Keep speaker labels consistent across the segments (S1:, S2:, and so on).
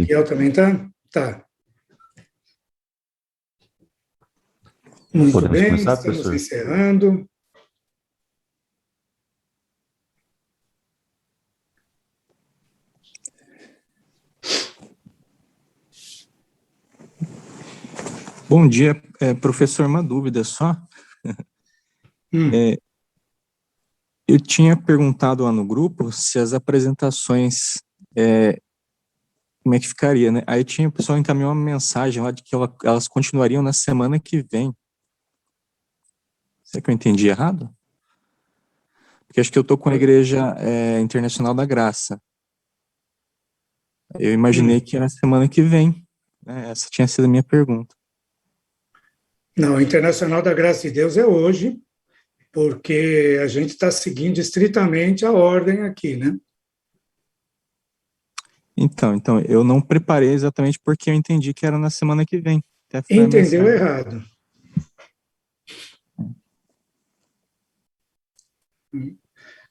S1: Miguel também tá? Tá. Muito
S2: Podemos
S1: bem,
S2: começar,
S1: estamos
S2: professor?
S1: encerrando.
S3: Bom dia, professor, uma dúvida só. Eu tinha perguntado lá no grupo se as apresentações, como é que ficaria, né? Aí o pessoal encaminhou uma mensagem lá de que elas continuariam na semana que vem. Será que eu entendi errado? Porque acho que eu estou com a Igreja Internacional da Graça. Eu imaginei que era semana que vem, né? Essa tinha sido a minha pergunta.
S1: Não, o Internacional da Graça de Deus é hoje, porque a gente está seguindo estritamente a ordem aqui, né?
S3: Então, eu não preparei exatamente porque eu entendi que era na semana que vem. Até foi a
S1: Entendeu
S3: mensagem.
S1: errado.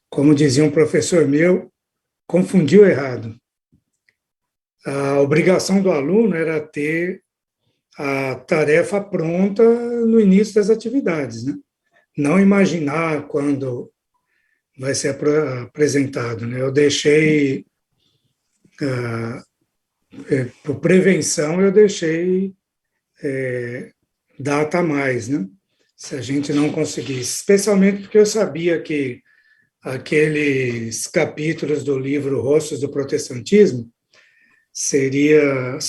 S1: Como dizia um professor meu, confundiu errado. A obrigação do aluno era ter a tarefa pronta no início das atividades, né? Não imaginar quando vai ser apresentado, né? Eu deixei, por prevenção, eu deixei data a mais, né? Se a gente não conseguisse, especialmente porque eu sabia que aqueles capítulos do livro Rostos do Protestantismo seriam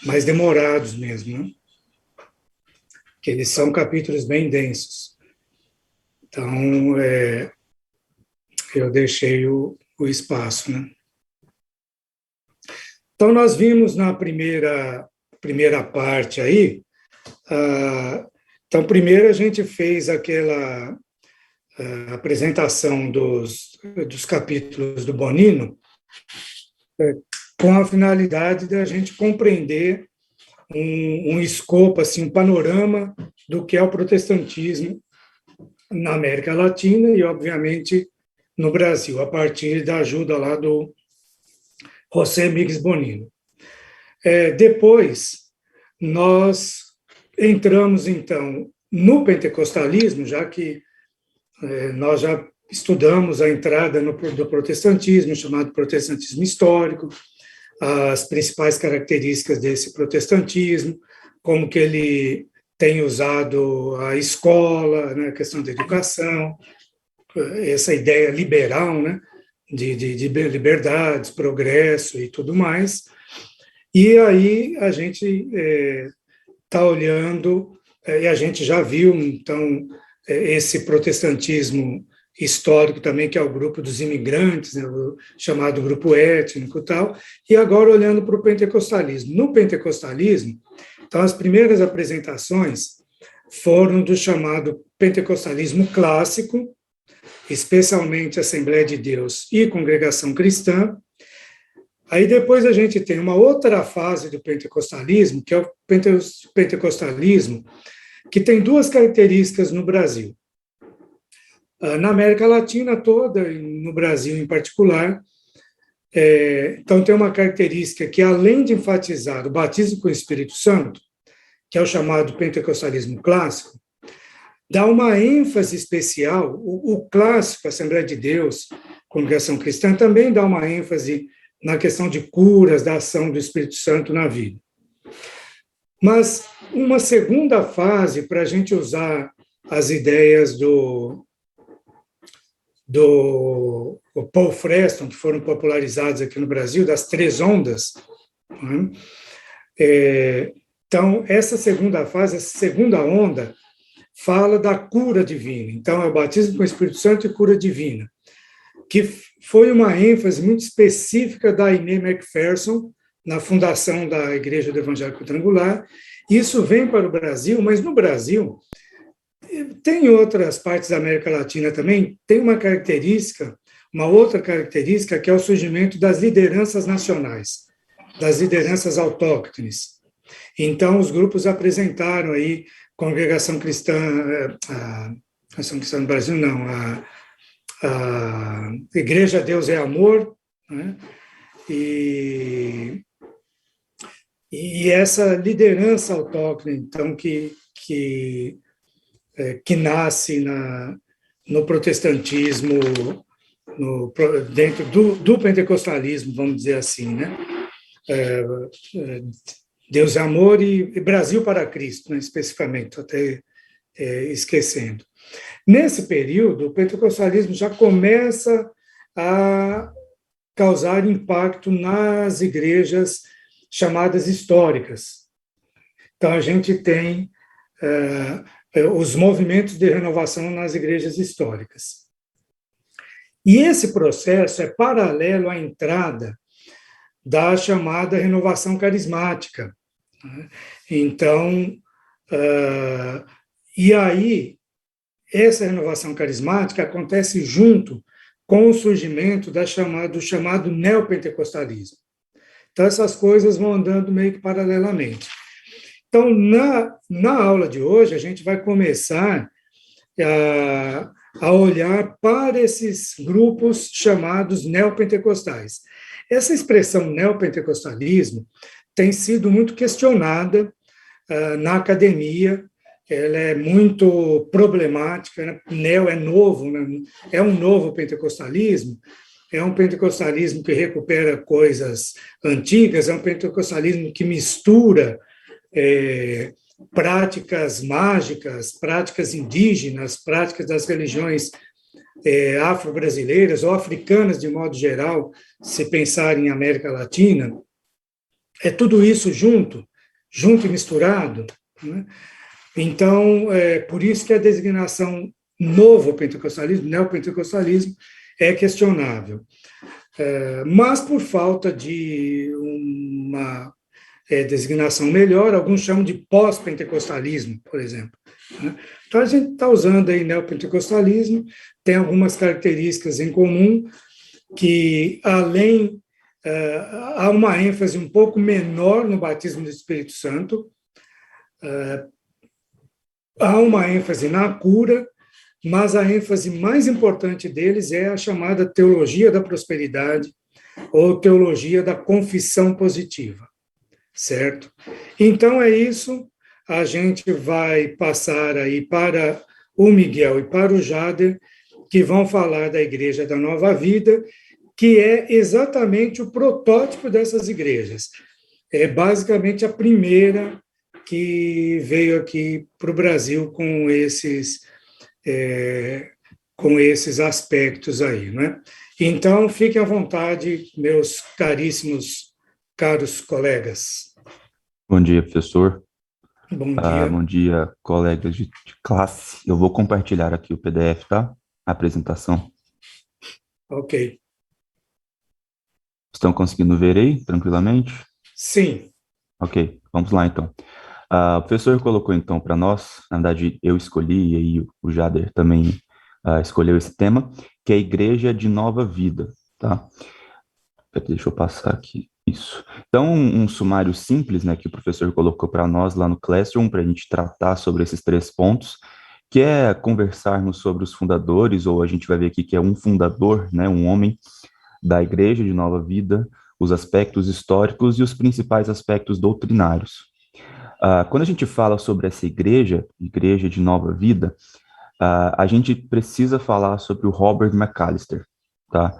S1: mais demorados mesmo, né? Que eles são capítulos bem densos. Então, eu deixei o espaço, né? Então, nós vimos na primeira parte aí, então, primeiro a gente fez aquela apresentação dos capítulos do Bonino, com a finalidade de a gente compreender um escopo, assim, um panorama do que é o protestantismo na América Latina e, obviamente, no Brasil, a partir da ajuda lá do José Miguel Bonino. Depois, nós entramos, então, no pentecostalismo, já que nós já estudamos a entrada do protestantismo, chamado protestantismo histórico, as principais características desse protestantismo, como que ele tem usado a escola, né, a questão da educação, essa ideia liberal, né, de liberdades, progresso e tudo mais. E aí a gente está olhando, e a gente já viu, então, esse protestantismo histórico também, que é o grupo dos imigrantes, né, o chamado grupo étnico e tal, e agora olhando para o pentecostalismo. No pentecostalismo, então, as primeiras apresentações foram do chamado pentecostalismo clássico, especialmente Assembleia de Deus e Congregação Cristã. Aí depois a gente tem uma outra fase do pentecostalismo, que é o pentecostalismo, que tem duas características no Brasil. Na América Latina toda, e no Brasil em particular, então tem uma característica que, além de enfatizar o batismo com o Espírito Santo, que é o chamado pentecostalismo clássico, dá uma ênfase especial, o clássico, Assembleia de Deus, Congregação Cristã, também dá uma ênfase na questão de curas, da ação do Espírito Santo na vida. Mas uma segunda fase, para a gente usar as ideias do Paul Freston, que foram popularizados aqui no Brasil, das três ondas, né? Então, essa segunda fase, essa segunda onda, fala da cura divina. Então, é o batismo com o Espírito Santo e cura divina, que foi uma ênfase muito específica da Aimee McPherson na fundação da Igreja do Evangelho Quadrangular. Isso vem para o Brasil, mas no Brasil, tem outras partes da América Latina também, tem uma característica, uma outra característica, que é o surgimento das lideranças nacionais, das lideranças autóctones. Então, os grupos apresentaram aí Congregação Cristã, a Congregação Cristã no Brasil, não, a Igreja Deus é Amor, né? E e essa liderança autóctone, então, que nasce no protestantismo, dentro do pentecostalismo, vamos dizer assim, né? Deus é amor e Brasil para Cristo, né, especificamente, estou até esquecendo. Nesse período, o pentecostalismo já começa a causar impacto nas igrejas chamadas históricas. Então, a gente tem os movimentos de renovação nas igrejas históricas. E esse processo é paralelo à entrada da chamada renovação carismática. Então, e aí, essa renovação carismática acontece junto com o surgimento do chamado neopentecostalismo. Então, essas coisas vão andando meio que paralelamente. Então, na aula de hoje, a gente vai começar a olhar para esses grupos chamados neopentecostais. Essa expressão neopentecostalismo tem sido muito questionada na academia, ela é muito problemática, né? Neo é novo, né? É um novo pentecostalismo, é um pentecostalismo que recupera coisas antigas, é um pentecostalismo que mistura práticas mágicas, práticas indígenas, práticas das religiões afro-brasileiras ou africanas de modo geral, se pensar em América Latina, é tudo isso junto e misturado, né? Então, por isso que a designação novo pentecostalismo, neopentecostalismo, é questionável. Mas por falta de uma designação melhor, alguns chamam de pós-pentecostalismo, por exemplo, né? Então, a gente está usando aí neopentecostalismo, tem algumas características em comum, que além, há uma ênfase um pouco menor no batismo do Espírito Santo, há uma ênfase na cura, mas a ênfase mais importante deles é a chamada teologia da prosperidade, ou teologia da confissão positiva, certo? Então, é isso, a gente vai passar aí para o Miguel e para o Jader, que vão falar da Igreja da Nova Vida, que é exatamente o protótipo dessas igrejas. É basicamente a primeira que veio aqui para o Brasil com esses aspectos aí, né? Então, fiquem à vontade, meus caros colegas.
S2: Bom dia, professor.
S1: Bom dia.
S2: Bom dia, colegas de classe. Eu vou compartilhar aqui o PDF, tá? A apresentação.
S1: Ok.
S2: Estão conseguindo ver aí, tranquilamente?
S1: Sim.
S2: Ok, vamos lá, então. O professor colocou, então, para nós, na verdade, eu escolhi, e aí o Jader também escolheu esse tema, que é a Igreja de Nova Vida, tá? Deixa eu passar aqui. Isso. Então, um sumário simples, né, que o professor colocou para nós lá no Classroom, para a gente tratar sobre esses 3 pontos, que é conversarmos sobre os fundadores, ou a gente vai ver aqui que é um fundador, né, um homem da Igreja de Nova Vida, os aspectos históricos e os principais aspectos doutrinários. Quando a gente fala sobre essa Igreja de Nova Vida, a gente precisa falar sobre o Robert McAllister, tá?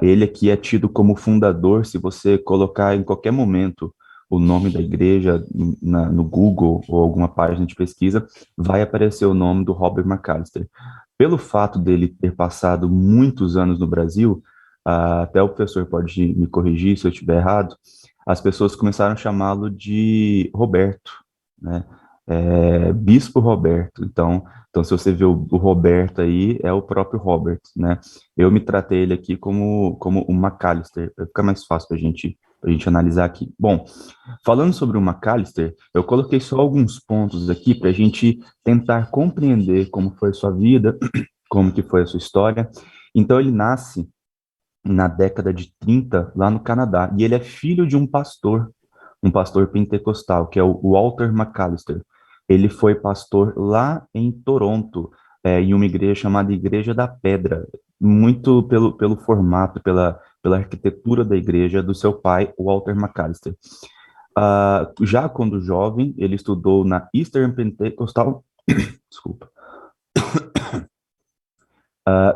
S2: Ele aqui é tido como fundador. Se você colocar em qualquer momento o nome da igreja no Google ou alguma página de pesquisa, vai aparecer o nome do Robert McAllister. Pelo fato dele ter passado muitos anos no Brasil, até o professor pode me corrigir se eu estiver errado, as pessoas começaram a chamá-lo de Roberto, né? Bispo Roberto. Então, se você vê o Roberto aí, é o próprio Robert, né? Eu me tratei ele aqui como o McAllister, vai ficar mais fácil para a gente analisar aqui. Bom, falando sobre o McAllister, eu coloquei só alguns pontos aqui para a gente tentar compreender como foi a sua vida, como que foi a sua história. Então, ele nasce na década de 30, lá no Canadá, e ele é filho de um pastor pentecostal, que é o Walter McAllister. Ele foi pastor lá em Toronto, em uma igreja chamada Igreja da Pedra, muito pelo formato, pela arquitetura da igreja do seu pai, Walter McAllister. Já quando jovem, ele estudou na Eastern Pentecostal, desculpa,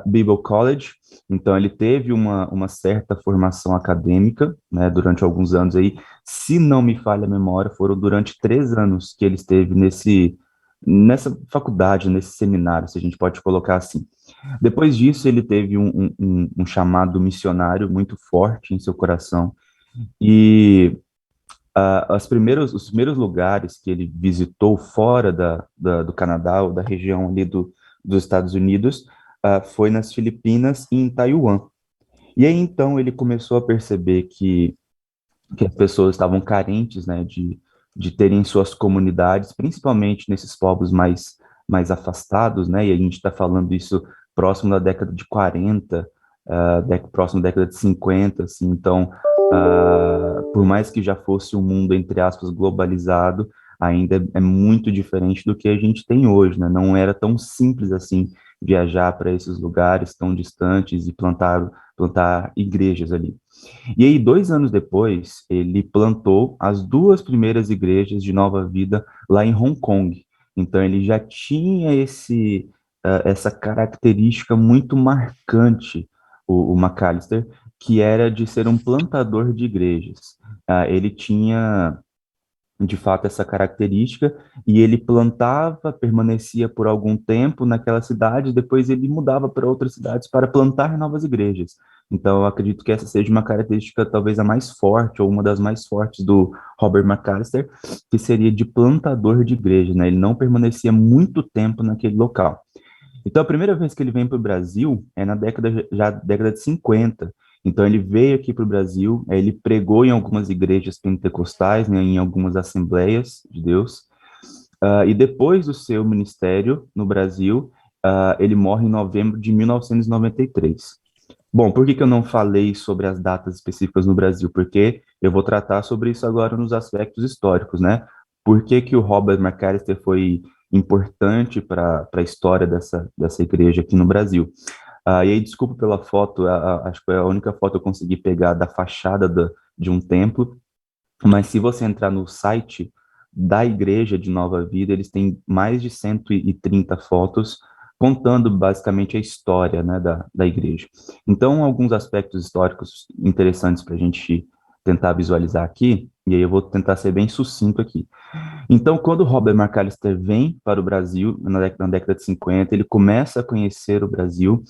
S2: Bible College, então ele teve uma certa formação acadêmica, né, durante alguns anos aí, se não me falha a memória, foram durante 3 anos que ele esteve nessa faculdade, nesse seminário, se a gente pode colocar assim. Depois disso, ele teve um chamado missionário muito forte em seu coração, e os primeiros lugares que ele visitou fora do Canadá, ou da região ali dos Estados Unidos, foi nas Filipinas e em Taiwan. E aí, então, ele começou a perceber que as pessoas estavam carentes, né, de terem suas comunidades, principalmente nesses povos mais afastados, né, e a gente está falando isso próximo da década de 40, próximo da década de 50, assim, então, por mais que já fosse um mundo, entre aspas, globalizado, ainda é muito diferente do que a gente tem hoje, né, não era tão simples assim viajar para esses lugares tão distantes e plantar igrejas ali. E aí, 2 anos depois, ele plantou as 2 primeiras igrejas de Nova Vida lá em Hong Kong. Então, ele já tinha essa característica muito marcante, o McAllister, que era de ser um plantador de igrejas. Ele tinha de fato essa característica e ele plantava, permanecia por algum tempo naquela cidade, depois ele mudava para outras cidades para plantar novas igrejas. Então, eu acredito que essa seja uma característica talvez a mais forte, ou uma das mais fortes do Robert McAllister, que seria de plantador de igreja, né? Ele não permanecia muito tempo naquele local. Então, a primeira vez que ele vem para o Brasil é na década de 50. Então, ele veio aqui para o Brasil, ele pregou em algumas igrejas pentecostais, né, em algumas assembleias de Deus. E depois do seu ministério no Brasil, ele morre em novembro de 1993. Bom, por que eu não falei sobre as datas específicas no Brasil? Porque eu vou tratar sobre isso agora nos aspectos históricos, né? Por que o Robert McAllister foi importante para a história dessa igreja aqui no Brasil? E aí, desculpa pela foto, acho que foi a única foto que eu consegui pegar da fachada de um templo, mas se você entrar no site da Igreja de Nova Vida, eles têm mais de 130 fotos contando basicamente a história, né, da igreja. Então, alguns aspectos históricos interessantes para a gente tentar visualizar aqui, e aí eu vou tentar ser bem sucinto aqui. Então, quando Robert McAllister vem para o Brasil, na década de 50, ele começa a conhecer o Brasil,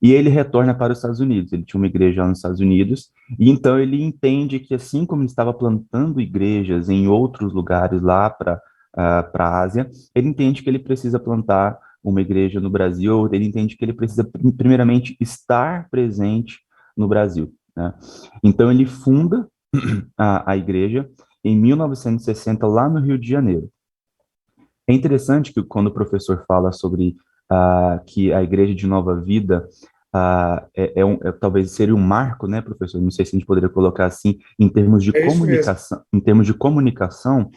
S2: e ele retorna para os Estados Unidos. Ele tinha uma igreja lá nos Estados Unidos, e então ele entende que, assim como ele estava plantando igrejas em outros lugares lá para a Ásia, ele entende que ele precisa plantar uma igreja no Brasil, ele entende que ele precisa, primeiramente, estar presente no Brasil, né? Então, ele funda a igreja em 1960, lá no Rio de Janeiro. É interessante que quando o professor fala sobre que a Igreja de Nova Vida talvez seria um marco, né, professor? Não sei se a gente poderia colocar assim,
S1: É isso mesmo.
S2: em termos de comunicação,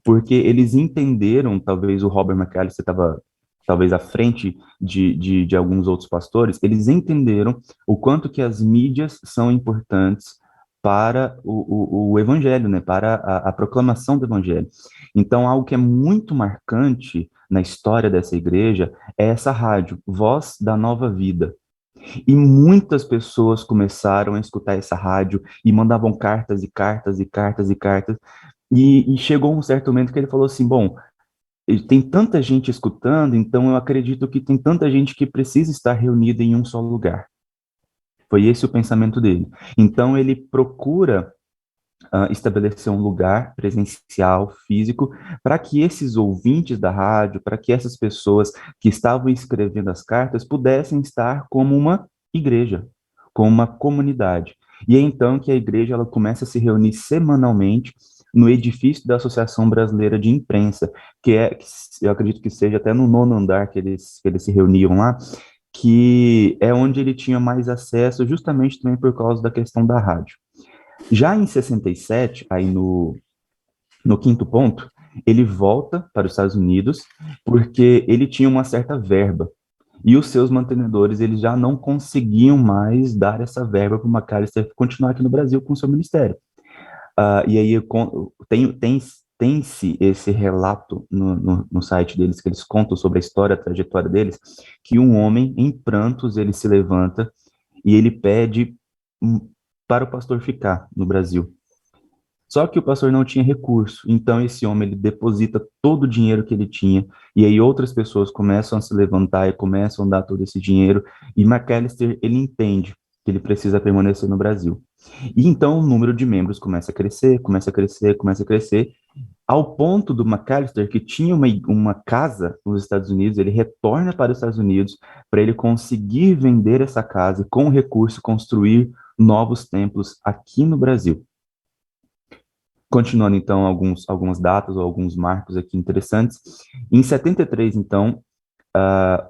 S2: porque eles entenderam, talvez o Robert McAllister estava talvez à frente de alguns outros pastores, eles entenderam o quanto que as mídias são importantes para o evangelho, né, para a proclamação do evangelho. Então, algo que é muito marcante na história dessa igreja é essa rádio, Voz da Nova Vida. E muitas pessoas começaram a escutar essa rádio e mandavam cartas e cartas e cartas e cartas. E chegou um certo momento que ele falou assim: bom, tem tanta gente escutando, então eu acredito que tem tanta gente que precisa estar reunida em um só lugar. Foi esse o pensamento dele. Então ele procura estabelecer um lugar presencial, físico, para que esses ouvintes da rádio, para que essas pessoas que estavam escrevendo as cartas pudessem estar como uma igreja, como uma comunidade. E é então que a igreja ela começa a se reunir semanalmente no edifício da Associação Brasileira de Imprensa, eu acredito que seja até no 9º andar que eles se reuniam lá, que é onde ele tinha mais acesso, justamente também por causa da questão da rádio. Já em 67, aí no quinto ponto, ele volta para os Estados Unidos porque ele tinha uma certa verba. E os seus mantenedores, eles já não conseguiam mais dar essa verba para o McAllister continuar aqui no Brasil com o seu ministério. E aí tem-se esse relato no site deles, que eles contam sobre a história, a trajetória deles, que um homem em prantos, ele se levanta e ele pede para o pastor ficar no Brasil. Só que o pastor não tinha recurso, então esse homem ele deposita todo o dinheiro que ele tinha, e aí outras pessoas começam a se levantar e começam a dar todo esse dinheiro, e McAllister ele entende que ele precisa permanecer no Brasil. E então o número de membros começa a crescer, começa a crescer, começa a crescer, ao ponto do McAllister, que tinha uma casa nos Estados Unidos, ele retorna para os Estados Unidos para ele conseguir vender essa casa e com o recurso construir novos templos aqui no Brasil. Continuando, então, algumas datas ou alguns marcos aqui interessantes. Em 73, então,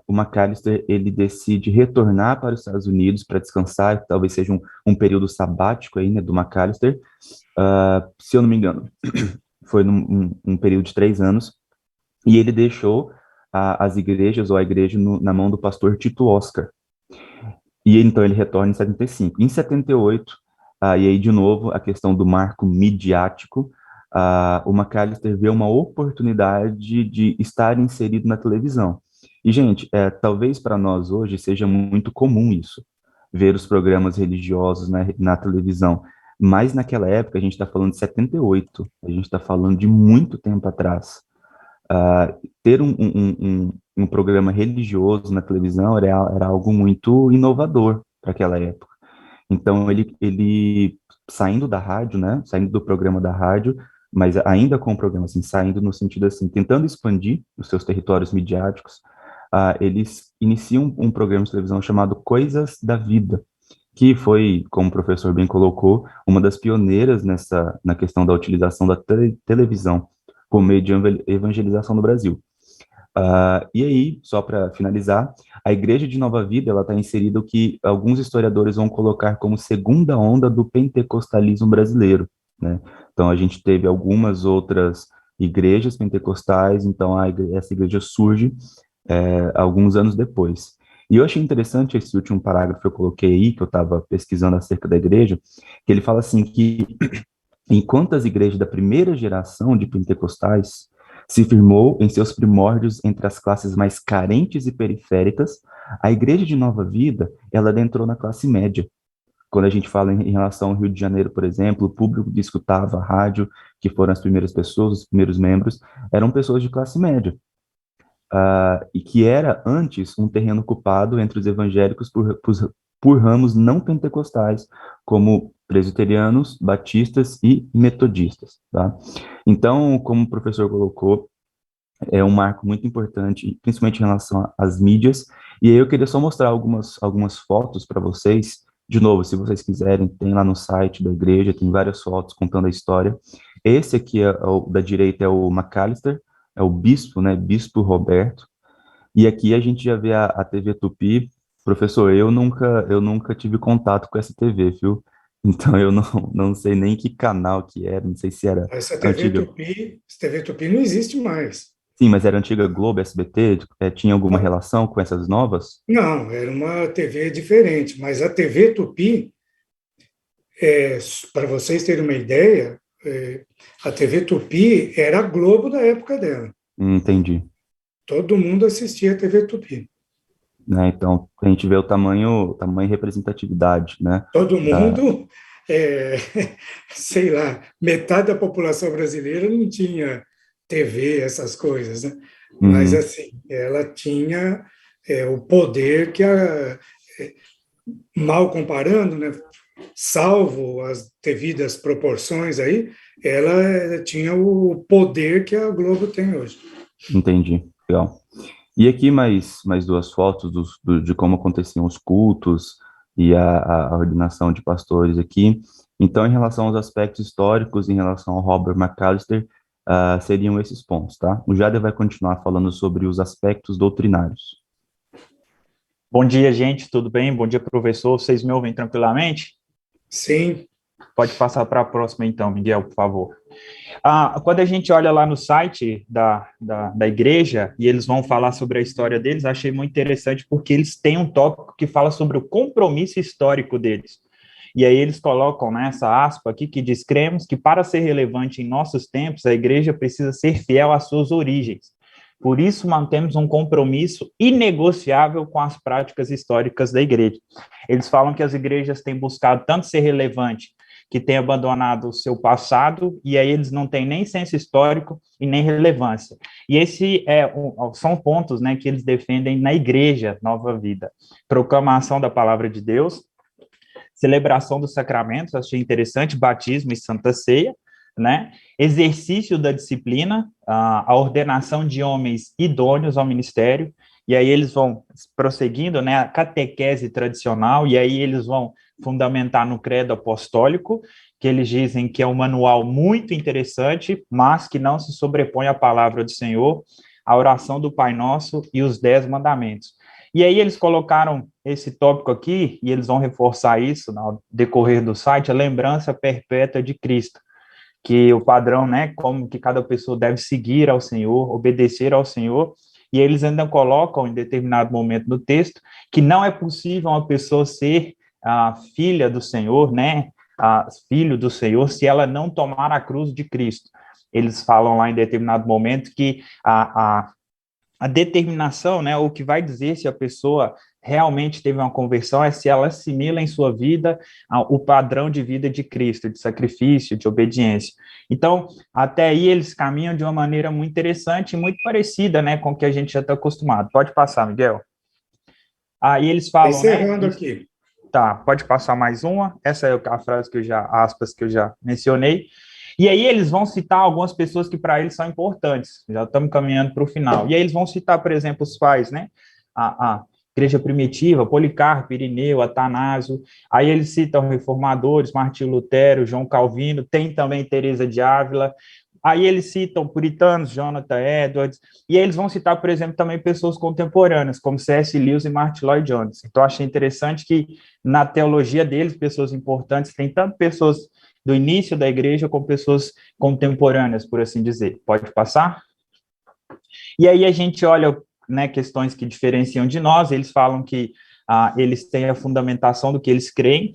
S2: o McAllister, ele decide retornar para os Estados Unidos para descansar, talvez seja um período sabático aí, né, do McAllister. Se eu não me engano, foi um período de 3 anos, e ele deixou as igrejas, ou a igreja, na mão do pastor Tito Oscar. E então ele retorna em 75. Em 78, e aí de novo a questão do marco midiático, o McAllister vê uma oportunidade de estar inserido na televisão. E, gente, talvez para nós hoje seja muito comum isso, ver os programas religiosos na televisão. Mas naquela época, a gente está falando de 78, a gente está falando de muito tempo atrás. Ter um programa religioso na televisão era algo muito inovador para aquela época. Então, ele saindo da rádio, né, saindo do programa da rádio, mas ainda com o programa, assim, saindo no sentido, assim, tentando expandir os seus territórios midiáticos, eles iniciam um programa de televisão chamado Coisas da Vida, que foi, como o professor bem colocou, uma das pioneiras na questão da utilização da televisão como meio de evangelização no Brasil. E aí, só para finalizar, a Igreja de Nova Vida ela está inserida o que alguns historiadores vão colocar como segunda onda do pentecostalismo brasileiro, né? Então, a gente teve algumas outras igrejas pentecostais, então essa igreja surge alguns anos depois. E eu achei interessante esse último parágrafo que eu coloquei aí, que eu estava pesquisando acerca da igreja, que ele fala assim que enquanto as igrejas da primeira geração de pentecostais se firmou em seus primórdios entre as classes mais carentes e periféricas, a igreja de Nova Vida, ela adentrou na classe média. Quando a gente fala em relação ao Rio de Janeiro, por exemplo, o público que escutava a rádio, que foram as primeiras pessoas, os primeiros membros, eram pessoas de classe média. E que era antes um terreno ocupado entre os evangélicos por ramos não pentecostais, como presbiterianos, batistas e metodistas, tá? Então, como o professor colocou, é um marco muito importante, principalmente em relação às mídias, e aí eu queria só mostrar algumas fotos para vocês. De novo, se vocês quiserem, tem lá no site da igreja, tem várias fotos contando a história. Esse aqui, da direita, é o McAllister, é o bispo, né, Bispo Roberto, e aqui a gente já vê a TV Tupi. Professor, eu nunca tive contato com essa TV, viu? Então eu não sei nem que canal que era, não sei se era
S1: Essa
S2: antiga.
S1: TV Tupi não existe mais.
S2: Sim, mas era antiga Globo, SBT, tinha alguma relação com essas novas?
S1: Não, era uma TV diferente, mas a TV Tupi, para vocês terem uma ideia, a TV Tupi era a Globo da época dela.
S2: Entendi.
S1: Todo mundo assistia a TV Tupi.
S2: Né, então, a gente vê o tamanho e representatividade, né?
S1: Todo mundo, sei lá, metade da população brasileira não tinha TV, essas coisas, né? Mas, assim, ela tinha o poder que, mal comparando, né? Salvo as devidas proporções aí, ela tinha o poder que a Globo tem hoje.
S2: Entendi, legal. E aqui mais 2 fotos de como aconteciam os cultos e a ordenação de pastores aqui. Então, em relação aos aspectos históricos, em relação ao Robert McAllister, seriam esses pontos, tá? O Jader vai continuar falando sobre os aspectos doutrinários.
S4: Bom dia, gente, tudo bem? Bom dia, professor. Vocês me ouvem tranquilamente?
S1: Sim.
S4: Pode passar para a próxima, então, Miguel, por favor. Quando a gente olha lá no site da igreja, e eles vão falar sobre a história deles, achei muito interessante, porque eles têm um tópico que fala sobre o compromisso histórico deles. E aí eles colocam nessa aspa aqui que diz: cremos que para ser relevante em nossos tempos, a igreja precisa ser fiel às suas origens. Por isso, mantemos um compromisso inegociável com as práticas históricas da igreja. Eles falam que as igrejas têm buscado tanto ser relevante, que têm abandonado o seu passado, e aí eles não têm nem senso histórico e nem relevância. E esse são pontos, né, que eles defendem na igreja Nova Vida. Proclamação da palavra de Deus, celebração dos sacramentos, achei interessante, batismo e santa ceia, né? Exercício da disciplina, a ordenação de homens idôneos ao ministério, e aí eles vão prosseguindo, né, a catequese tradicional, e aí eles vão fundamentar no credo apostólico, que eles dizem que é um manual muito interessante, mas que não se sobrepõe à palavra do Senhor, a oração do Pai Nosso e os 10 mandamentos. E aí eles colocaram esse tópico aqui, e eles vão reforçar isso no decorrer do site, a lembrança perpétua de Cristo, que o padrão, né, como que cada pessoa deve seguir ao Senhor, obedecer ao Senhor, e eles ainda colocam em determinado momento no texto que não é possível uma pessoa ser a filha do Senhor, né, filho do Senhor, se ela não tomar a cruz de Cristo. Eles falam lá em determinado momento que a determinação, né, o que vai dizer se a pessoa realmente teve uma conversão é se ela assimila em sua vida o padrão de vida de Cristo, de sacrifício, de obediência. Então, até aí eles caminham de uma maneira muito interessante e muito parecida, né, com o que a gente já está acostumado. Pode passar, Miguel. Aí eles falam,
S1: encerrando
S4: né,
S1: aqui.
S4: Tá, pode passar mais uma. Essa é a frase que aspas que eu já mencionei. E aí eles vão citar algumas pessoas que para eles são importantes. Já estamos caminhando para o final. E aí eles vão citar, por exemplo, os pais, né? A igreja primitiva, Policarpo, Irineu, Atanásio. Aí eles citam reformadores, Martinho Lutero, João Calvino. Tem também Teresa de Ávila. Aí eles citam puritanos, Jonathan Edwards, e aí eles vão citar, por exemplo, também pessoas contemporâneas, como C.S. Lewis e Martyn Lloyd-Jones. Então, achei interessante que na teologia deles, pessoas importantes, tem tanto pessoas do início da igreja como pessoas contemporâneas, por assim dizer. Pode passar? E aí a gente olha, né, questões que diferenciam de nós, eles falam que eles têm a fundamentação do que eles creem,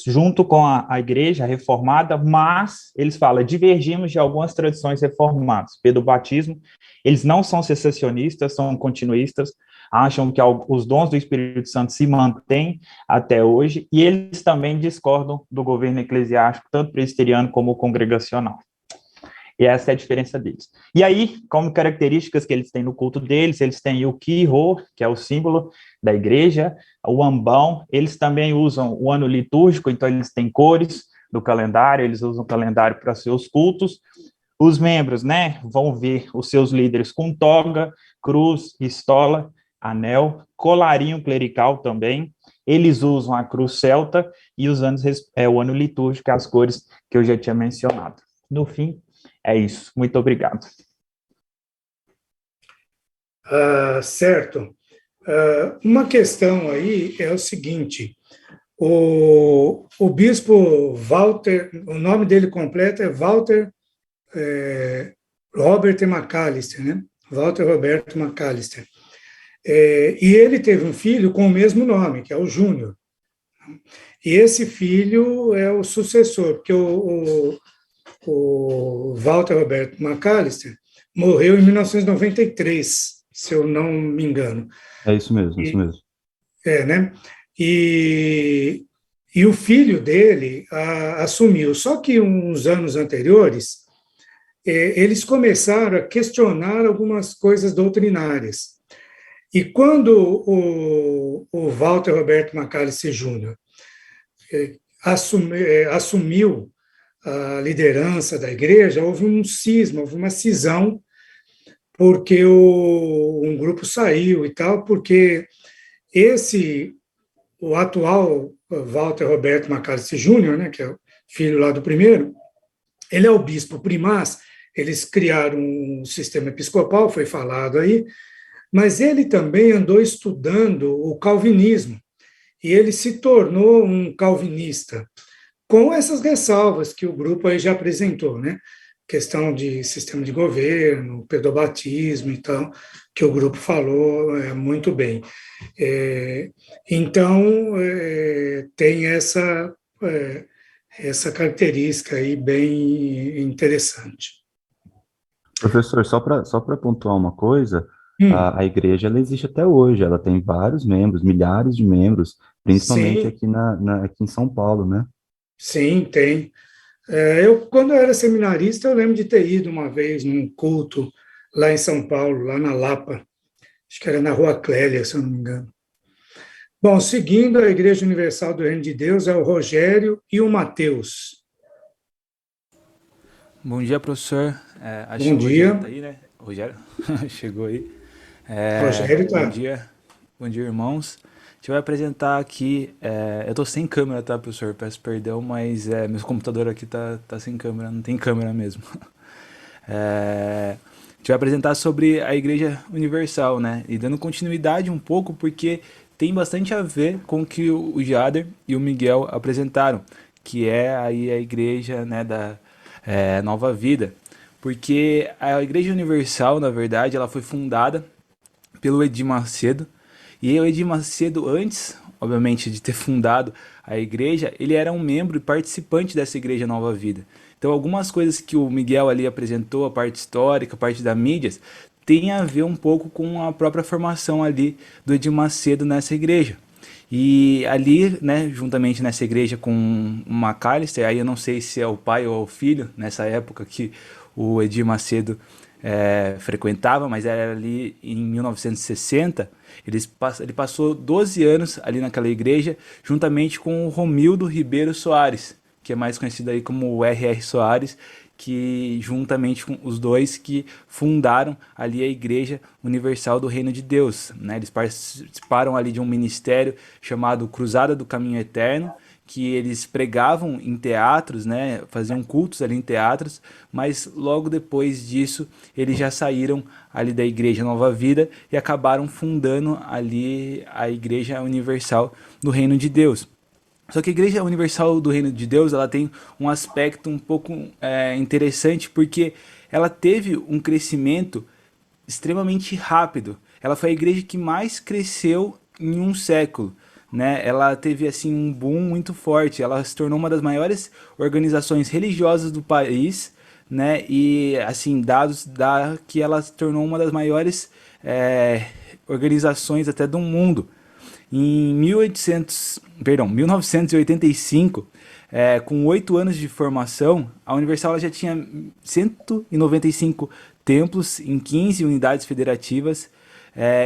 S4: junto com a igreja reformada, mas eles falam, divergimos de algumas tradições reformadas. Pelo batismo, eles não são cessacionistas, são continuistas, acham que os dons do Espírito Santo se mantêm até hoje, e eles também discordam do governo eclesiástico, tanto presbiteriano como congregacional. E essa é a diferença deles. E aí, como características que eles têm no culto deles, eles têm o Ki-Ho, que é o símbolo da igreja, o ambão, eles também usam o ano litúrgico, então eles têm cores do calendário, eles usam o calendário para seus cultos. Os membros, né, vão ver os seus líderes com toga, cruz, estola, anel, colarinho clerical também. Eles usam a cruz celta e os anos o ano litúrgico, as cores que eu já tinha mencionado. No fim, é isso. Muito obrigado.
S1: Certo. Uma questão aí é o seguinte: o bispo Walter, o nome dele completo é Walter Robert McAllister, né? Walter Roberto McAllister. E ele teve um filho com o mesmo nome, que é o Júnior. E esse filho é o sucessor, porque o Walter Roberto McAllister morreu em 1993, se eu não me engano.
S2: É isso mesmo, isso mesmo.
S1: Né? E o filho dele assumiu. Só que uns anos anteriores, eles começaram a questionar algumas coisas doutrinárias. E quando o Walter Roberto McAllister Jr. Assumiu a liderança da igreja, houve um cisma, houve uma cisão, porque um grupo saiu e tal, porque o atual Walter Roberto McAllister Jr., né, que é o filho lá do primeiro, ele é o bispo primaz, eles criaram um sistema episcopal, foi falado aí, mas ele também andou estudando o calvinismo, e ele se tornou um calvinista, com essas ressalvas que o grupo aí já apresentou, né? Questão de sistema de governo, pedobatismo e tal, que o grupo falou muito bem. Então, tem essa essa característica aí bem interessante.
S2: Professor, só para pontuar uma coisa,
S1: Hum,
S2: a igreja ela existe até hoje, ela tem vários membros, milhares de membros, principalmente
S1: sim,
S2: aqui aqui em São Paulo, né?
S1: sim, tem. Quando eu era seminarista, eu lembro de ter ido uma vez num culto lá em São Paulo, lá na Lapa, acho que era na Rua Clélia, se eu não me engano. Bom, seguindo a Igreja Universal do Reino de Deus, é o Rogério e o Mateus.
S5: Bom dia, professor. Acho
S1: Bom
S5: que o Rogério está
S1: dia,
S5: aí, né? Rogério chegou aí.
S1: Rogério,
S5: Bom
S1: tá?
S5: dia, bom dia, irmãos. A gente vai apresentar aqui. Eu tô sem câmera, tá, professor? Peço perdão, mas meu computador aqui tá sem câmera, não tem câmera mesmo. A gente vai apresentar sobre a Igreja Universal, né? E dando continuidade um pouco, porque tem bastante a ver com o que o Jader e o Miguel apresentaram, que é aí a Igreja, né, da Nova Vida. Porque a Igreja Universal, na verdade, ela foi fundada pelo Edir Macedo. E o Edir Macedo, antes, obviamente, de ter fundado a igreja, ele era um membro e participante dessa Igreja Nova Vida. Então, algumas coisas que o Miguel ali apresentou, a parte histórica, a parte da mídias, tem a ver um pouco com a própria formação ali do Edir Macedo nessa igreja. E ali, né, juntamente nessa igreja com o McAllister, aí eu não sei se é o pai ou o filho, nessa época que o Edir Macedo frequentava, mas era ali em 1960, ele passou 12 anos ali naquela igreja, juntamente com o Romildo Ribeiro Soares, que é mais conhecido aí como o R.R. Soares, que juntamente com os dois que fundaram ali a Igreja Universal do Reino de Deus, né? Eles participaram ali de um ministério chamado Cruzada do Caminho Eterno, que eles pregavam em teatros, né, faziam cultos ali em teatros, mas logo depois disso eles já saíram ali da Igreja Nova Vida e acabaram fundando ali a Igreja Universal do Reino de Deus. Só que a Igreja Universal do Reino de Deus, ela tem um aspecto um pouco interessante, porque ela teve um crescimento extremamente rápido. Ela foi a igreja que mais cresceu em um século, né? Ela teve assim um boom muito forte. Ela se tornou uma das maiores organizações religiosas do país, né? E assim dados dá que ela se tornou uma das maiores organizações até do mundo. Em 1985, com 8 anos de formação, a Universal ela já tinha 195 templos em 15 unidades federativas,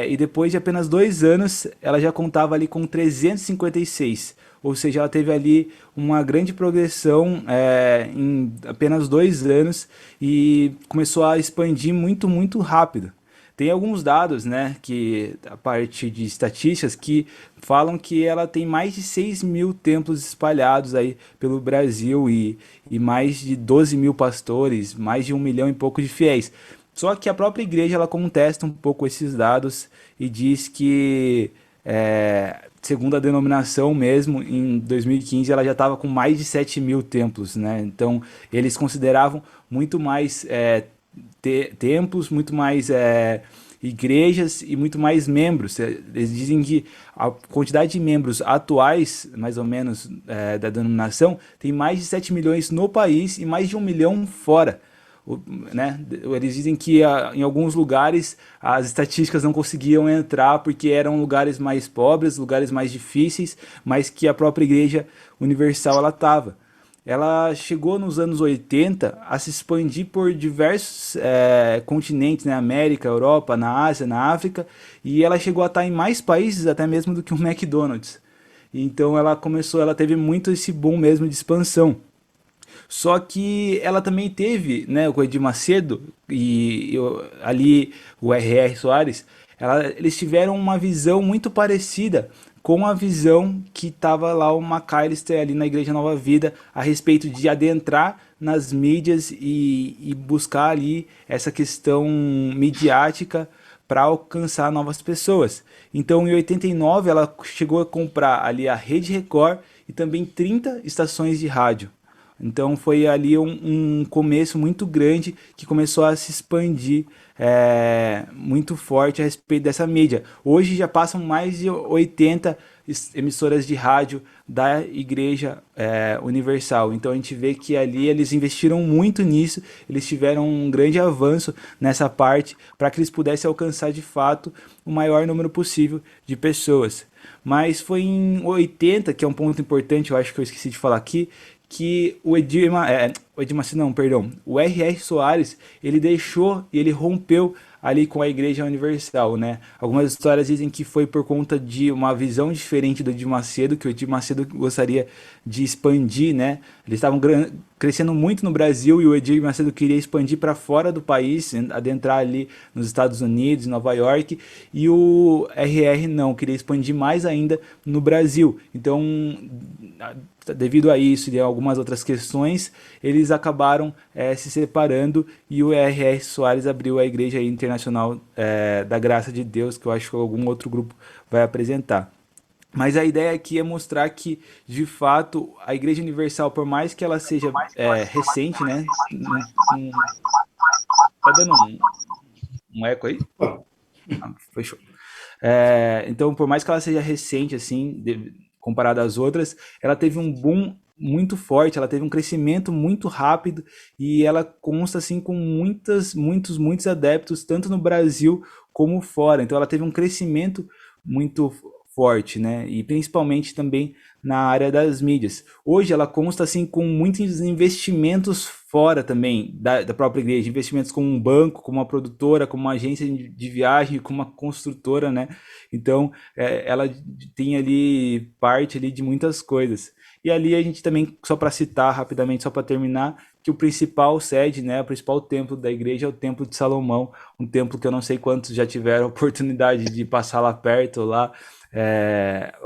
S5: e depois de apenas 2 anos, ela já contava ali com 356. Ou seja, ela teve ali uma grande progressão em apenas 2 anos e começou a expandir muito, muito rápido. Tem alguns dados, né, que a parte de estatísticas que falam que ela tem mais de 6 mil templos espalhados aí pelo Brasil e mais de 12 mil pastores, mais de 1 milhão e pouco de fiéis. Só que a própria igreja ela contesta um pouco esses dados e diz que, segundo a denominação mesmo, em 2015 ela já estava com mais de 7 mil templos, né? Então eles consideravam muito mais templos, muito mais igrejas e muito mais membros. Eles dizem que a quantidade de membros atuais, mais ou menos, da denominação, tem mais de 7 milhões no país e mais de 1 milhão fora. Né? Eles dizem que em alguns lugares as estatísticas não conseguiam entrar porque eram lugares mais pobres, lugares mais difíceis, mas que a própria Igreja Universal ela estava. Ela chegou nos anos 80 a se expandir por diversos continentes, né? América, Europa, na Ásia, na África, e ela chegou a estar em mais países até mesmo do que o McDonald's. Então ela teve muito esse boom mesmo de expansão. Só que ela também teve, né, o Edir Macedo ali o R.R. Soares, eles tiveram uma visão muito parecida com a visão que estava lá o McAllister ali na Igreja Nova Vida a respeito de adentrar nas mídias e buscar ali essa questão midiática para alcançar novas pessoas. Então, em 89, ela chegou a comprar ali a Rede Record e também 30 estações de rádio. Então foi ali um começo muito grande que começou a se expandir muito forte a respeito dessa mídia. Hoje já passam mais de 80 emissoras de rádio da Igreja Universal. Então a gente vê que ali eles investiram muito nisso, eles tiveram um grande avanço nessa parte para que eles pudessem alcançar de fato o maior número possível de pessoas. Mas foi em 80, que é um ponto importante, eu acho que eu esqueci de falar aqui, que o o R.R. Soares, ele deixou e ele rompeu ali com a Igreja Universal, né? Algumas histórias dizem que foi por conta de uma visão diferente do Edir Macedo, que o Edir Macedo gostaria de expandir, né? Eles estavam crescendo muito no Brasil e o Edir Macedo queria expandir para fora do país, adentrar ali nos Estados Unidos, em Nova York, e o R.R. não, queria expandir mais ainda no Brasil. Então, devido a isso e a algumas outras questões, eles acabaram se separando e o R.R. Soares abriu a Igreja Internacional da Graça de Deus, que eu acho que algum outro grupo vai apresentar. Mas a ideia aqui é mostrar que, de fato, a Igreja Universal, por mais que ela seja recente, né? Tá dando um eco aí? Fechou. Então, por mais que ela seja recente, assim, comparada às outras, ela teve um boom muito forte, ela teve um crescimento muito rápido e ela consta assim com muitos adeptos, tanto no Brasil como fora. Então ela teve um crescimento muito forte, né? E principalmente também na área das mídias. Hoje ela consta assim com muitos investimentos fora também da própria igreja, investimentos como um banco, como uma produtora, como uma agência de viagem, como uma construtora, né? Então ela tem ali parte ali de muitas coisas. E ali a gente também, só para citar rapidamente, só para terminar, que o principal sede, né, o principal templo da igreja é o Templo de Salomão, um templo que eu não sei quantos já tiveram a oportunidade de passar lá perto, lá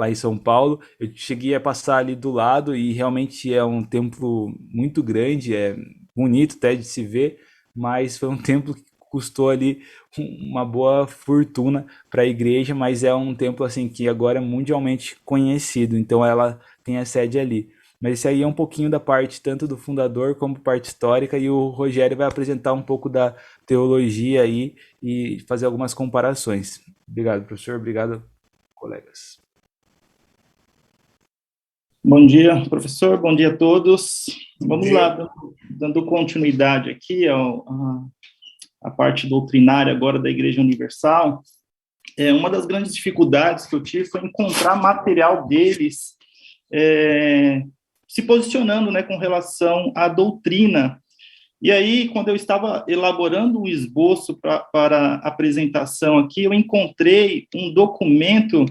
S5: em São Paulo. Eu cheguei a passar ali do lado e realmente é um templo muito grande, é bonito até de se ver, mas foi um templo que custou ali uma boa fortuna para a igreja, mas é um templo assim que agora é mundialmente conhecido, então ela tem a sede ali. Mas esse aí é um pouquinho da parte tanto do fundador como parte histórica, e o Rogério vai apresentar um pouco da teologia aí e fazer algumas comparações. Obrigado, professor. Obrigado, colegas.
S6: Bom dia, professor. Bom dia a todos. Vamos lá, dando continuidade aqui a parte doutrinária agora da Igreja Universal. Uma das grandes dificuldades que eu tive foi encontrar material deles se posicionando, né, com relação à doutrina. E aí, quando eu estava elaborando o esboço para a apresentação aqui, eu encontrei um documento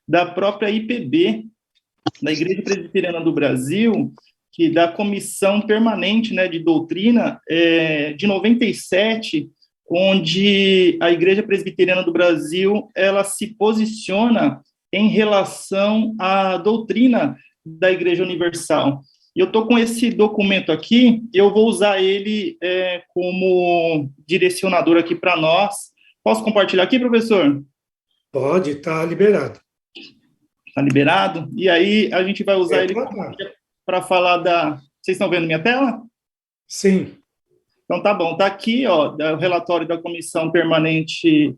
S6: da própria IPB, da Igreja Presbiteriana do Brasil, que da Comissão Permanente, né, de Doutrina, de 97, onde a Igreja Presbiteriana do Brasil ela se posiciona em relação à doutrina da Igreja Universal. E eu estou com esse documento aqui, eu vou usar ele como direcionador aqui para nós. Posso compartilhar aqui, professor?
S1: Pode, está liberado.
S6: Está liberado? E aí a gente vai usar ele para falar da... Vocês estão vendo minha tela?
S1: Sim.
S6: Então tá bom, está aqui o relatório da Comissão Permanente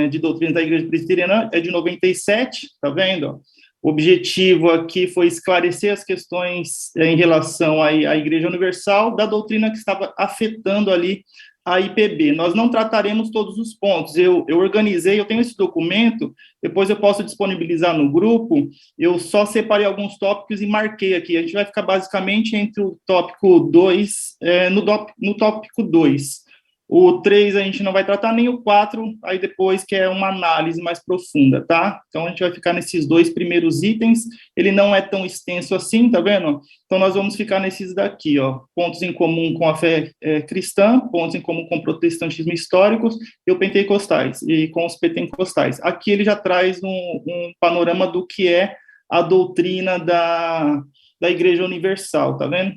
S6: de Doutrina da Igreja Presbiteriana, é de 97, tá vendo? O objetivo aqui foi esclarecer as questões em relação à Igreja Universal, da doutrina que estava afetando ali a IPB. Nós não trataremos todos os pontos, eu organizei, eu tenho esse documento, depois eu posso disponibilizar no grupo, eu só separei alguns tópicos e marquei aqui, a gente vai ficar basicamente entre o tópico 2, no tópico 2. O 3 a gente não vai tratar, nem o 4, aí depois que é uma análise mais profunda, tá? Então a gente vai ficar nesses 2 primeiros itens, ele não é tão extenso assim, tá vendo? Então nós vamos ficar nesses daqui, ó, pontos em comum com a fé cristã, pontos em comum com o protestantismo históricos e o pentecostais, e com os pentecostais. Aqui ele já traz um panorama do que é a doutrina da Igreja Universal, tá vendo?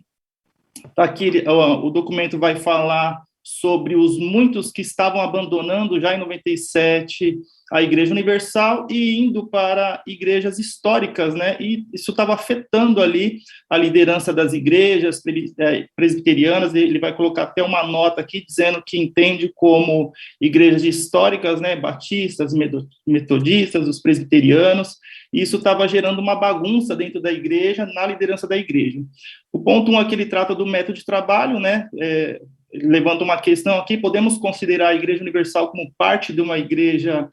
S6: Tá aqui, ó, o documento vai falar sobre os muitos que estavam abandonando já em 97 a Igreja Universal e indo para igrejas históricas, né? E isso estava afetando ali a liderança das igrejas presbiterianas. Ele vai colocar até uma nota aqui dizendo que entende como igrejas históricas, né? Batistas, metodistas, os presbiterianos. E isso estava gerando uma bagunça dentro da igreja, na liderança da igreja. O ponto 1 aqui ele trata do método de trabalho, né? Levanta uma questão aqui: podemos considerar a Igreja Universal como parte de uma igreja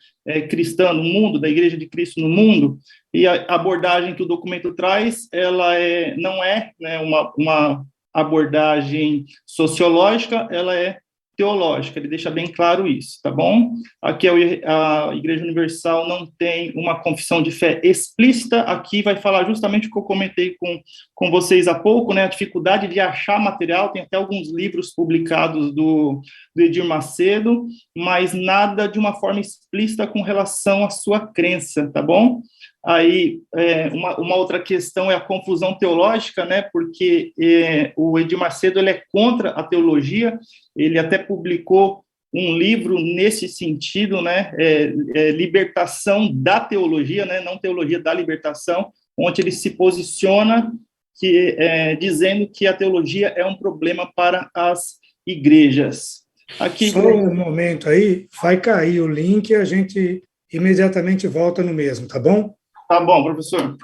S6: cristã no mundo, da Igreja de Cristo no mundo? E a abordagem que o documento traz, ela não é, né, uma abordagem sociológica, ela é teológica. Ele deixa bem claro isso, tá bom? Aqui a Igreja Universal não tem uma confissão de fé explícita. Aqui vai falar justamente o que eu comentei com vocês há pouco, né? A dificuldade de achar material. Tem até alguns livros publicados do Edir Macedo, mas nada de uma forma explícita com relação à sua crença, tá bom? Aí, uma outra questão é a confusão teológica, né? Porque o Edir Macedo ele é contra a teologia. Ele até publicou um livro nesse sentido, né? Libertação da teologia, né? Não teologia da libertação, onde ele se posiciona dizendo que a teologia é um problema para as igrejas. Aqui,
S1: só um momento aí, vai cair o link e a gente imediatamente volta no mesmo, tá bom?
S6: Tá bom, professor.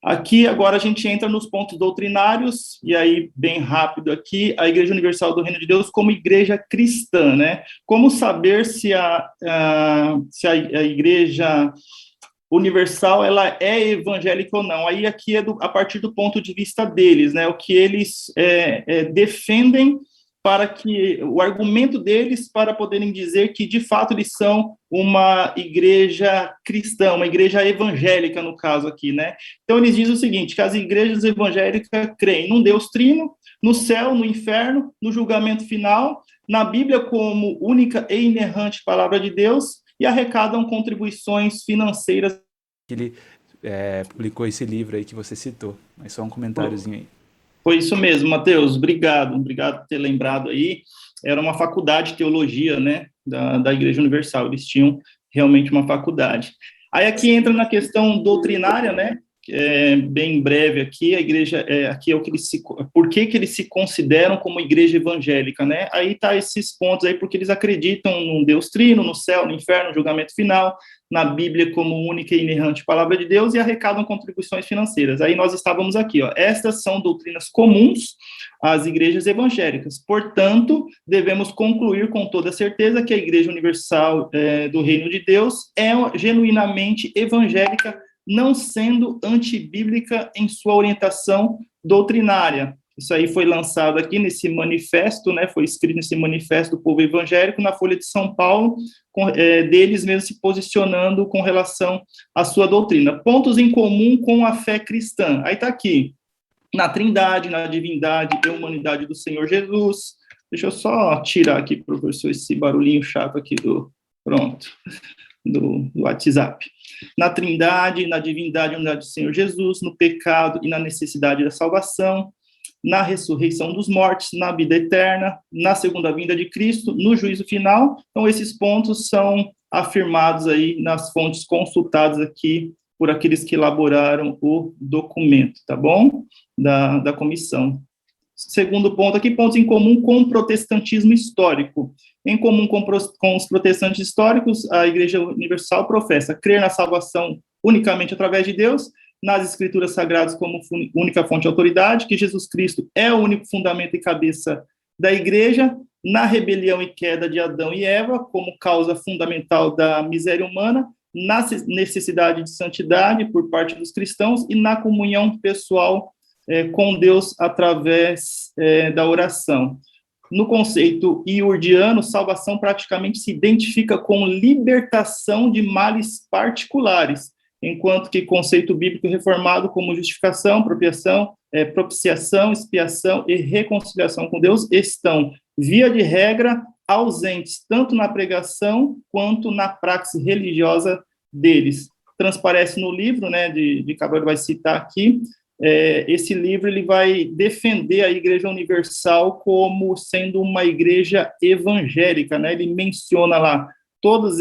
S6: Aqui, agora, a gente entra nos pontos doutrinários, e aí, bem rápido aqui, a Igreja Universal do Reino de Deus como igreja cristã, né? Como saber se a Igreja Universal, ela é evangélica ou não? Aí, aqui a partir do ponto de vista deles, né? O que eles defendem, para que o argumento deles para poderem dizer que, de fato, eles são uma igreja cristã, uma igreja evangélica, no caso aqui, né? Então, eles dizem o seguinte, que as igrejas evangélicas creem num Deus trino, no céu, no inferno, no julgamento final, na Bíblia como única e inerrante palavra de Deus, e arrecadam contribuições financeiras.
S5: Ele publicou esse livro aí que você citou, mas só um comentáriozinho aí.
S6: Foi isso mesmo, Mateus, obrigado por ter lembrado aí. Era uma faculdade de teologia, né, da Igreja Universal, eles tinham realmente uma faculdade. Aí aqui entra na questão doutrinária, né, bem breve aqui, a igreja, aqui é o que por que eles se consideram como igreja evangélica, né? Aí tá esses pontos aí, porque eles acreditam num Deus trino, no céu, no inferno, no julgamento final, na Bíblia como única e inerrante palavra de Deus, e arrecadam contribuições financeiras. Aí nós estávamos aqui, ó, estas são doutrinas comuns às igrejas evangélicas, portanto, devemos concluir com toda certeza que a Igreja Universal do Reino de Deus é genuinamente evangélica, não sendo antibíblica em sua orientação doutrinária. Isso aí foi lançado aqui nesse manifesto, né, foi escrito nesse manifesto do povo evangélico, na Folha de São Paulo, deles mesmos se posicionando com relação à sua doutrina. Pontos em comum com a fé cristã. Aí está aqui, na trindade, na divindade e humanidade do Senhor Jesus. Deixa eu só tirar aqui, professor, esse barulhinho chato aqui do WhatsApp. Na trindade, na divindade e unidade do Senhor Jesus, no pecado e na necessidade da salvação, na ressurreição dos mortos, na vida eterna, na segunda vinda de Cristo, no juízo final. Então, esses pontos são afirmados aí nas fontes consultadas aqui por aqueles que elaboraram o documento, tá bom? Da comissão. Segundo ponto aqui, pontos em comum com o protestantismo histórico. Em comum com os protestantes históricos, a Igreja Universal professa crer na salvação unicamente através de Deus, nas Escrituras Sagradas como única fonte de autoridade, que Jesus Cristo é o único fundamento e cabeça da Igreja, na rebelião e queda de Adão e Eva como causa fundamental da miséria humana, na necessidade de santidade por parte dos cristãos e na comunhão pessoal com Deus através da oração. No conceito iurdiano, salvação praticamente se identifica com libertação de males particulares, enquanto que conceito bíblico reformado como justificação, propiciação, expiação e reconciliação com Deus estão, via de regra, ausentes tanto na pregação quanto na praxis religiosa deles. Transparece no livro, né, de Cabral vai citar aqui, esse livro ele vai defender a Igreja Universal como sendo uma igreja evangélica, né? Ele menciona lá todas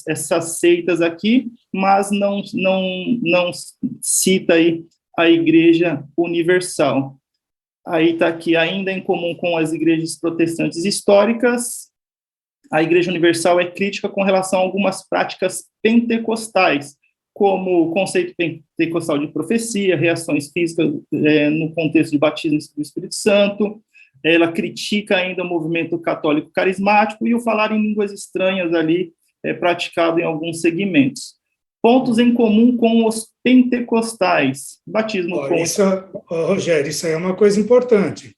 S6: essas seitas aqui, mas não cita aí a Igreja Universal. Aí está aqui, ainda em comum com as igrejas protestantes históricas, a Igreja Universal é crítica com relação a algumas práticas pentecostais, como o conceito pentecostal de profecia, reações físicas no contexto de batismo do Espírito Santo. Ela critica ainda o movimento católico carismático e o falar em línguas estranhas ali, praticado em alguns segmentos. Pontos em comum com os pentecostais. Batismo
S1: Rogério, isso aí é uma coisa importante.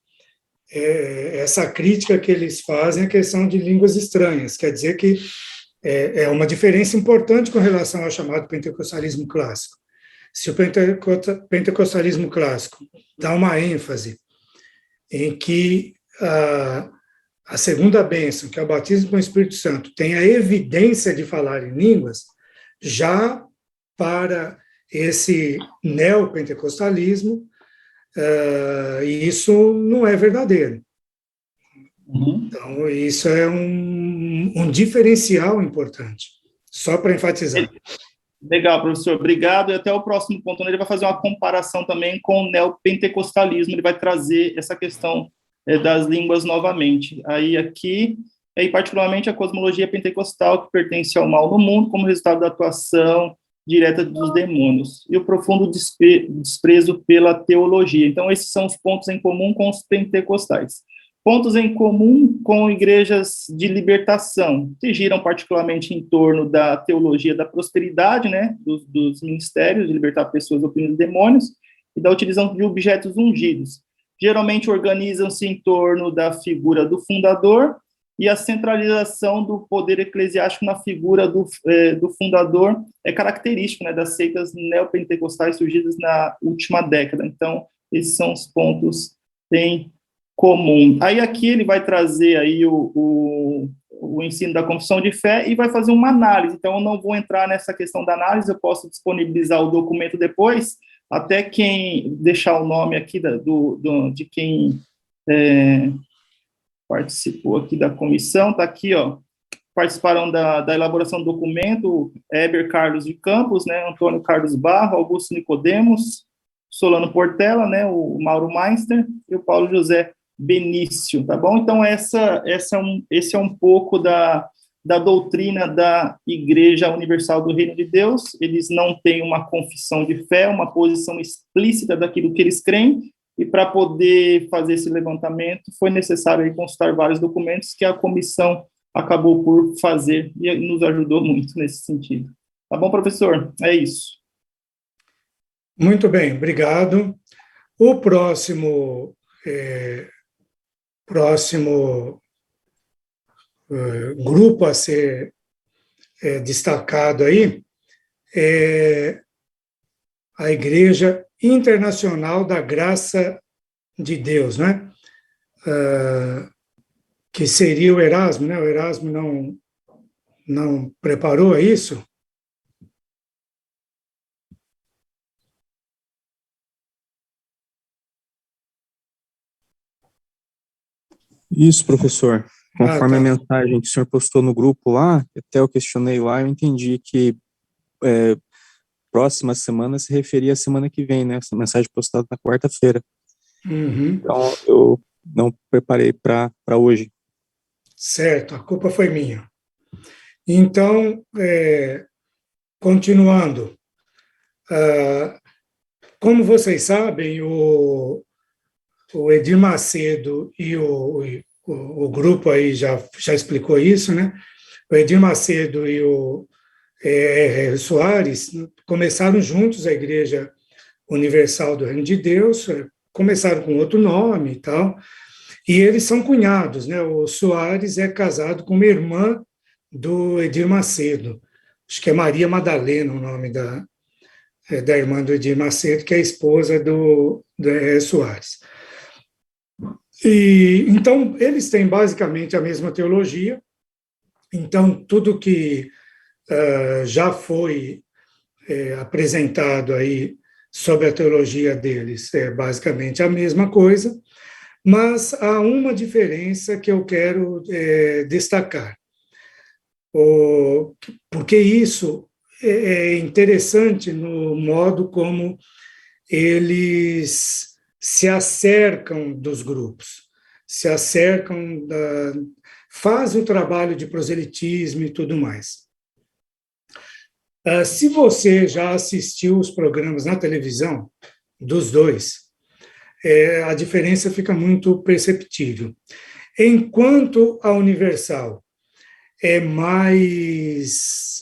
S1: Essa crítica que eles fazem é a questão de línguas estranhas. Quer dizer que é uma diferença importante com relação ao chamado pentecostalismo clássico. Se o pentecostalismo clássico dá uma ênfase em que a segunda bênção, que é o batismo com o Espírito Santo, tem a evidência de falar em línguas, já para esse neopentecostalismo, isso não é verdadeiro. Então, isso é um diferencial importante, só para enfatizar.
S6: Legal, professor, obrigado. E até o próximo ponto, onde ele vai fazer uma comparação também com o neopentecostalismo, ele vai trazer essa questão das línguas novamente. Aí aqui, particularmente a cosmologia pentecostal, que pertence ao mal no mundo, como resultado da atuação direta dos demônios, e o profundo desprezo pela teologia. Então, esses são os pontos em comum com os pentecostais. Pontos em comum com igrejas de libertação, que giram particularmente em torno da teologia da prosperidade, né, dos ministérios, de libertar pessoas do opinião dos demônios, e da utilização de objetos ungidos. Geralmente organizam-se em torno da figura do fundador e a centralização do poder eclesiástico na figura do fundador é característico, né, das seitas neopentecostais surgidas na última década. Então, esses são os pontos em comum. Aí aqui ele vai trazer aí o ensino da confissão de fé e vai fazer uma análise. Então, eu não vou entrar nessa questão da análise, eu posso disponibilizar o documento depois, até quem deixar o nome aqui de quem participou aqui da comissão, está aqui, ó, participaram da elaboração do documento, Heber Carlos de Campos, né, Antônio Carlos Barro, Augusto Nicodemos, Solano Portela, né, o Mauro Meister e o Paulo José Benício, tá bom? Então, esse é um pouco da doutrina da Igreja Universal do Reino de Deus. Eles não têm uma confissão de fé, uma posição explícita daquilo que eles creem, e para poder fazer esse levantamento foi necessário aí consultar vários documentos que a comissão acabou por fazer e nos ajudou muito nesse sentido. Tá bom, professor? É isso.
S1: Muito bem, obrigado. O próximo grupo a ser destacado aí é a Igreja Internacional da Graça de Deus, né? Que seria o Erasmo, né? O Erasmo não preparou isso?
S3: Isso, professor. Conforme
S1: tá.
S3: a mensagem que o senhor postou no grupo lá, até eu questionei lá, eu entendi que próxima semana se referia à semana que vem, né? Essa mensagem postada na quarta-feira.
S1: Uhum.
S3: Então, eu não preparei para hoje.
S1: Certo, a culpa foi minha. Então, continuando, como vocês sabem, o Edir Macedo e o grupo aí já explicou isso, né? O Edir Macedo e o Soares começaram juntos a Igreja Universal do Reino de Deus, começaram com outro nome e tal, e eles são cunhados, né? O Soares é casado com uma irmã do Edir Macedo, acho que é Maria Madalena o nome da irmã do Edir Macedo, que é a esposa do Soares. E, então, eles têm basicamente a mesma teologia, então, tudo que já foi apresentado aí sobre a teologia deles. É basicamente a mesma coisa, mas há uma diferença que eu quero destacar, porque isso é interessante no modo como eles se acercam dos grupos, se acercam, fazem o trabalho de proselitismo e tudo mais. Se você já assistiu os programas na televisão, dos dois, a diferença fica muito perceptível. Enquanto a Universal é mais,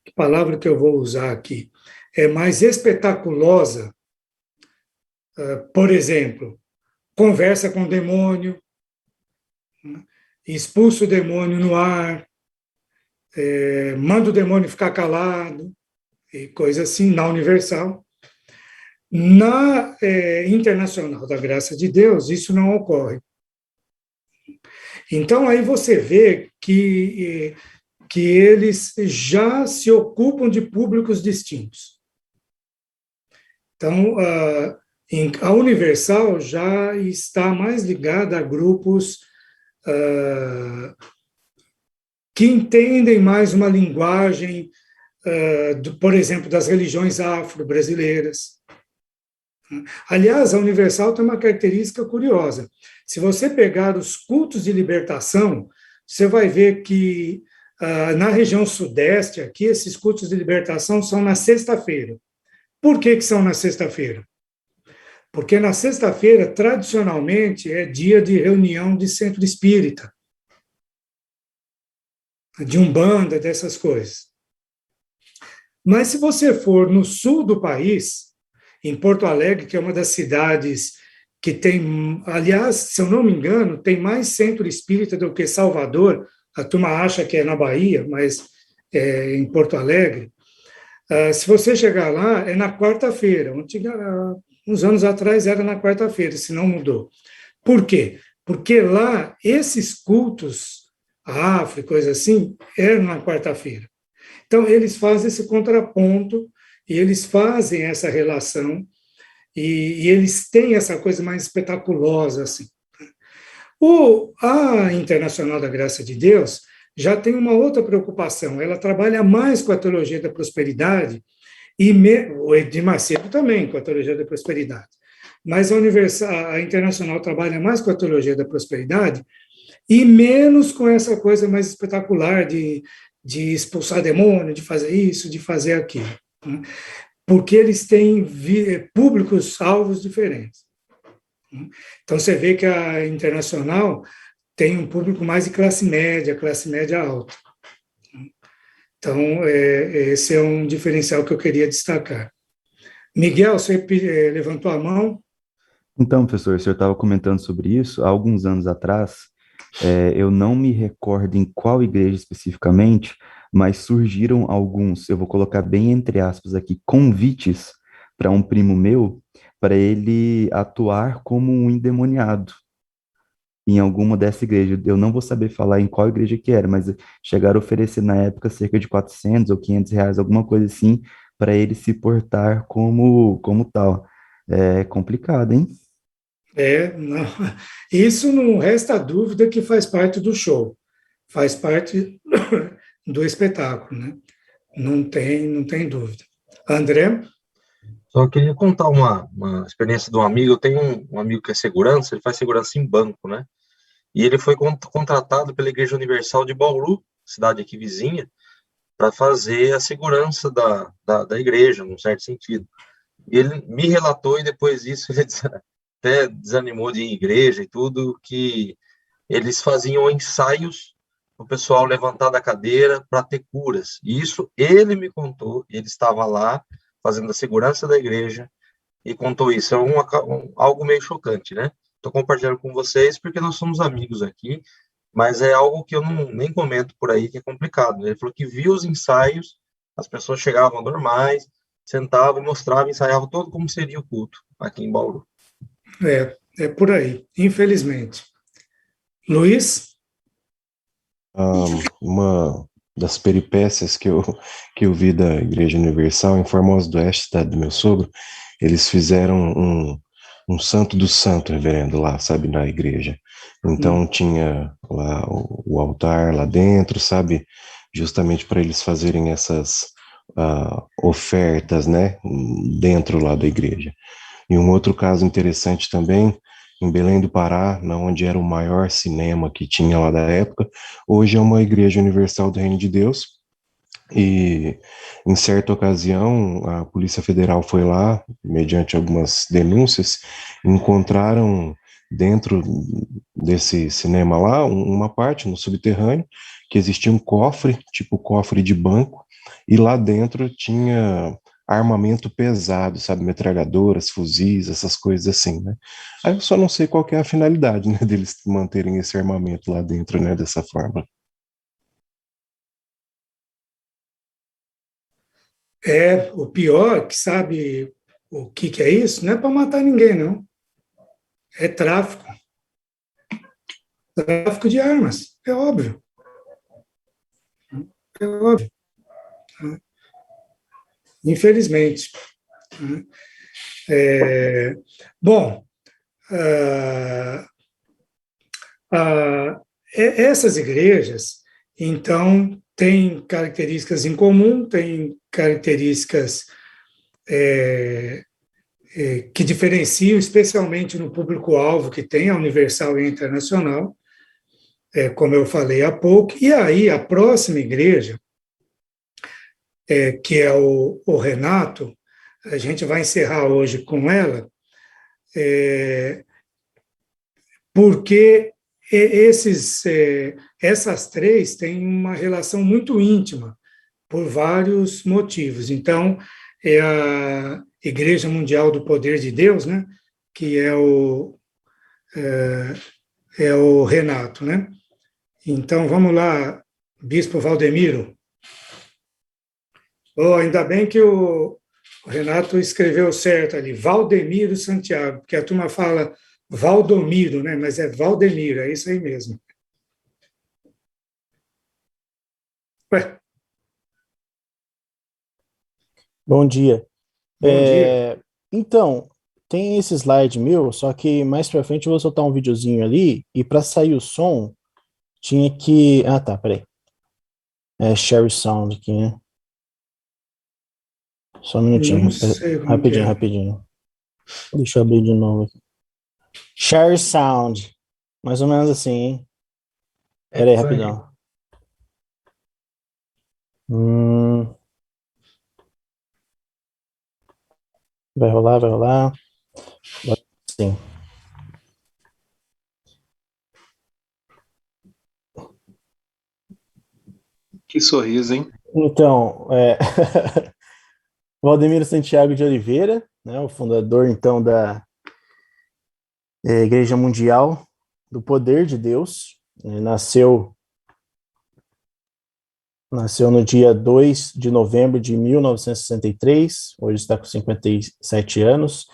S1: que palavra que eu vou usar aqui, é mais espetaculosa, por exemplo, conversa com o demônio, expulsa o demônio no ar, manda o demônio ficar calado, e coisa assim, na Universal. Na Internacional da Graça de Deus, isso não ocorre. Então, aí você vê que eles já se ocupam de públicos distintos. Então, a Universal já está mais ligada a grupos que entendem mais uma linguagem, por exemplo, das religiões afro-brasileiras. Aliás, a Universal tem uma característica curiosa. Se você pegar os cultos de libertação, você vai ver que na região sudeste, aqui, esses cultos de libertação são na sexta-feira. Por que são na sexta-feira? Porque na sexta-feira, tradicionalmente, é dia de reunião de centro espírita, de umbanda, dessas coisas. Mas se você for no sul do país, em Porto Alegre, que é uma das cidades que tem, aliás, se eu não me engano, tem mais centro espírita do que Salvador. A turma acha que é na Bahia, mas é em Porto Alegre. Se você chegar lá, é na quarta-feira. Uns anos atrás era na quarta-feira, se não mudou. Por quê? Porque lá, esses cultos, a África, coisa assim, eram na quarta-feira. Então, eles fazem esse contraponto, e eles fazem essa relação, e eles têm essa coisa mais espetaculosa, assim. A Internacional da Graça de Deus já tem uma outra preocupação, ela trabalha mais com a teologia da prosperidade, e o Edir Macedo também com a teologia da prosperidade, mas a Internacional trabalha mais com a teologia da prosperidade e menos com essa coisa mais espetacular de expulsar demônio, de fazer isso, de fazer aquilo, porque eles têm públicos-alvos diferentes. Então, você vê que a Internacional tem um público mais de classe média alta. Então, esse é um diferencial que eu queria destacar. Miguel, você levantou a mão?
S2: Então, professor, o senhor estava comentando sobre isso há alguns anos atrás. Eu não me recordo em qual igreja especificamente, mas surgiram alguns, eu vou colocar bem entre aspas aqui, convites para um primo meu, para ele atuar como um endemoniado em alguma dessa igreja. Eu não vou saber falar em qual igreja que era, mas chegaram a oferecer na época cerca de 400 ou 500 reais, alguma coisa assim, para ele se portar como tal. É complicado, hein?
S1: Não. Isso não resta dúvida que faz parte do show, faz parte do espetáculo, né? Não tem dúvida. André?
S7: Só queria contar uma experiência de um amigo. Eu tenho um amigo que é segurança, ele faz segurança em banco, né? E ele foi contratado pela Igreja Universal de Bauru, cidade aqui vizinha, para fazer a segurança da igreja, num certo sentido. E ele me relatou, e depois disso ele até desanimou de ir em igreja e tudo, que eles faziam ensaios para o pessoal levantar da cadeira para ter curas. E isso ele me contou, ele estava lá fazendo a segurança da igreja e contou isso. É algo meio chocante, né? Estou compartilhando com vocês porque nós somos amigos aqui, mas é algo que eu nem comento por aí, que é complicado. Ele falou que viu os ensaios, as pessoas chegavam normais, sentavam e mostravam, ensaiavam todo como seria o culto aqui em Bauru.
S1: É por aí, infelizmente. Luiz?
S8: das peripécias que eu vi da Igreja Universal em Formosa do Oeste, cidade do meu sogro. Eles fizeram um santo do santo, reverendo, lá, sabe, na igreja. Então tinha lá o altar lá dentro, sabe, justamente para eles fazerem essas ofertas, né, dentro lá da igreja. E um outro caso interessante também, em Belém do Pará, onde era o maior cinema que tinha lá da época, hoje é uma Igreja Universal do Reino de Deus. E em certa ocasião a Polícia Federal foi lá, mediante algumas denúncias, encontraram dentro desse cinema lá uma parte no subterrâneo que existia um cofre, tipo cofre de banco, e lá dentro tinha armamento pesado, sabe, metralhadoras, fuzis, essas coisas assim, né? Aí eu só não sei qual que é a finalidade, né, deles manterem esse armamento lá dentro, né, dessa forma.
S1: O pior, que sabe o que é isso? Não é para matar ninguém, não. É tráfico. Tráfico de armas, é óbvio. É óbvio. Infelizmente. Bom, essas igrejas, então, têm características em comum, têm características que diferenciam, especialmente no público-alvo que tem, a Universal e a Internacional, como eu falei há pouco. E aí, a próxima igreja, que é o Renato, a gente vai encerrar hoje com ela, porque essas três têm uma relação muito íntima, por vários motivos. Então, é a Igreja Mundial do Poder de Deus, né, que é o Renato, né? Então, vamos lá, Bispo Valdemiro. Ainda bem que o Renato escreveu certo ali, Valdemiro Santiago, porque a turma fala Valdomiro, né? Mas é Valdemiro, é isso aí mesmo. Ué.
S9: Bom dia.
S1: Bom dia.
S9: Então, tem esse slide meu, só que mais pra frente eu vou soltar um videozinho ali, e para sair o som, tinha que... Ah, tá, peraí. Share sound aqui, né? Só um minutinho.
S1: Não sei como que é.
S9: Rapidinho. Deixa eu abrir de novo aqui. Share sound. Mais ou menos assim, hein? Peraí, rapidão. Vai rolar. Sim.
S8: Que sorriso, hein?
S9: Então, Valdemiro Santiago de Oliveira, né, o fundador, então, da Igreja Mundial do Poder de Deus, nasceu no dia 2 de novembro de 1963, hoje está com 57 anos,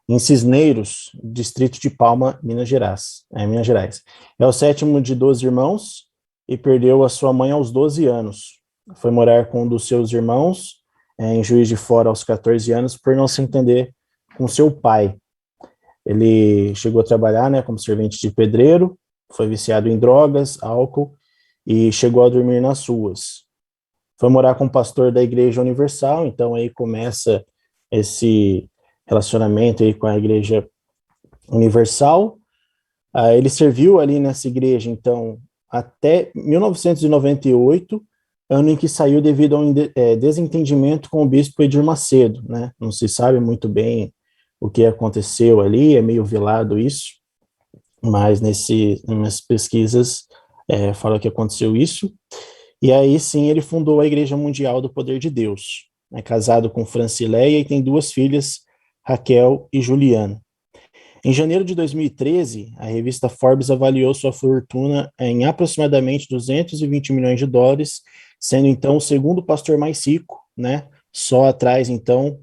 S9: em Cisneiros, distrito de Palma, Minas Gerais. É o sétimo de 12 irmãos e perdeu a sua mãe aos 12 anos. Foi morar com um dos seus irmãos, em Juiz de Fora, aos 14 anos, por não se entender com seu pai. Ele chegou a trabalhar, né, como servente de pedreiro, foi viciado em drogas, álcool e chegou a dormir nas ruas. Foi morar com o pastor da Igreja Universal, então aí começa esse relacionamento aí com a Igreja Universal. Ele serviu ali nessa igreja, então, até 1998, ano em que saiu devido a um desentendimento com o bispo Edir Macedo, né? Não se sabe muito bem o que aconteceu ali, é meio velado isso, mas nas pesquisas fala que aconteceu isso. E aí sim ele fundou a Igreja Mundial do Poder de Deus. É casado com Francileia e tem 2 filhas, Raquel e Juliana. Em janeiro de 2013, a revista Forbes avaliou sua fortuna em aproximadamente 220 milhões de dólares, sendo então o segundo pastor mais rico, né? Só atrás então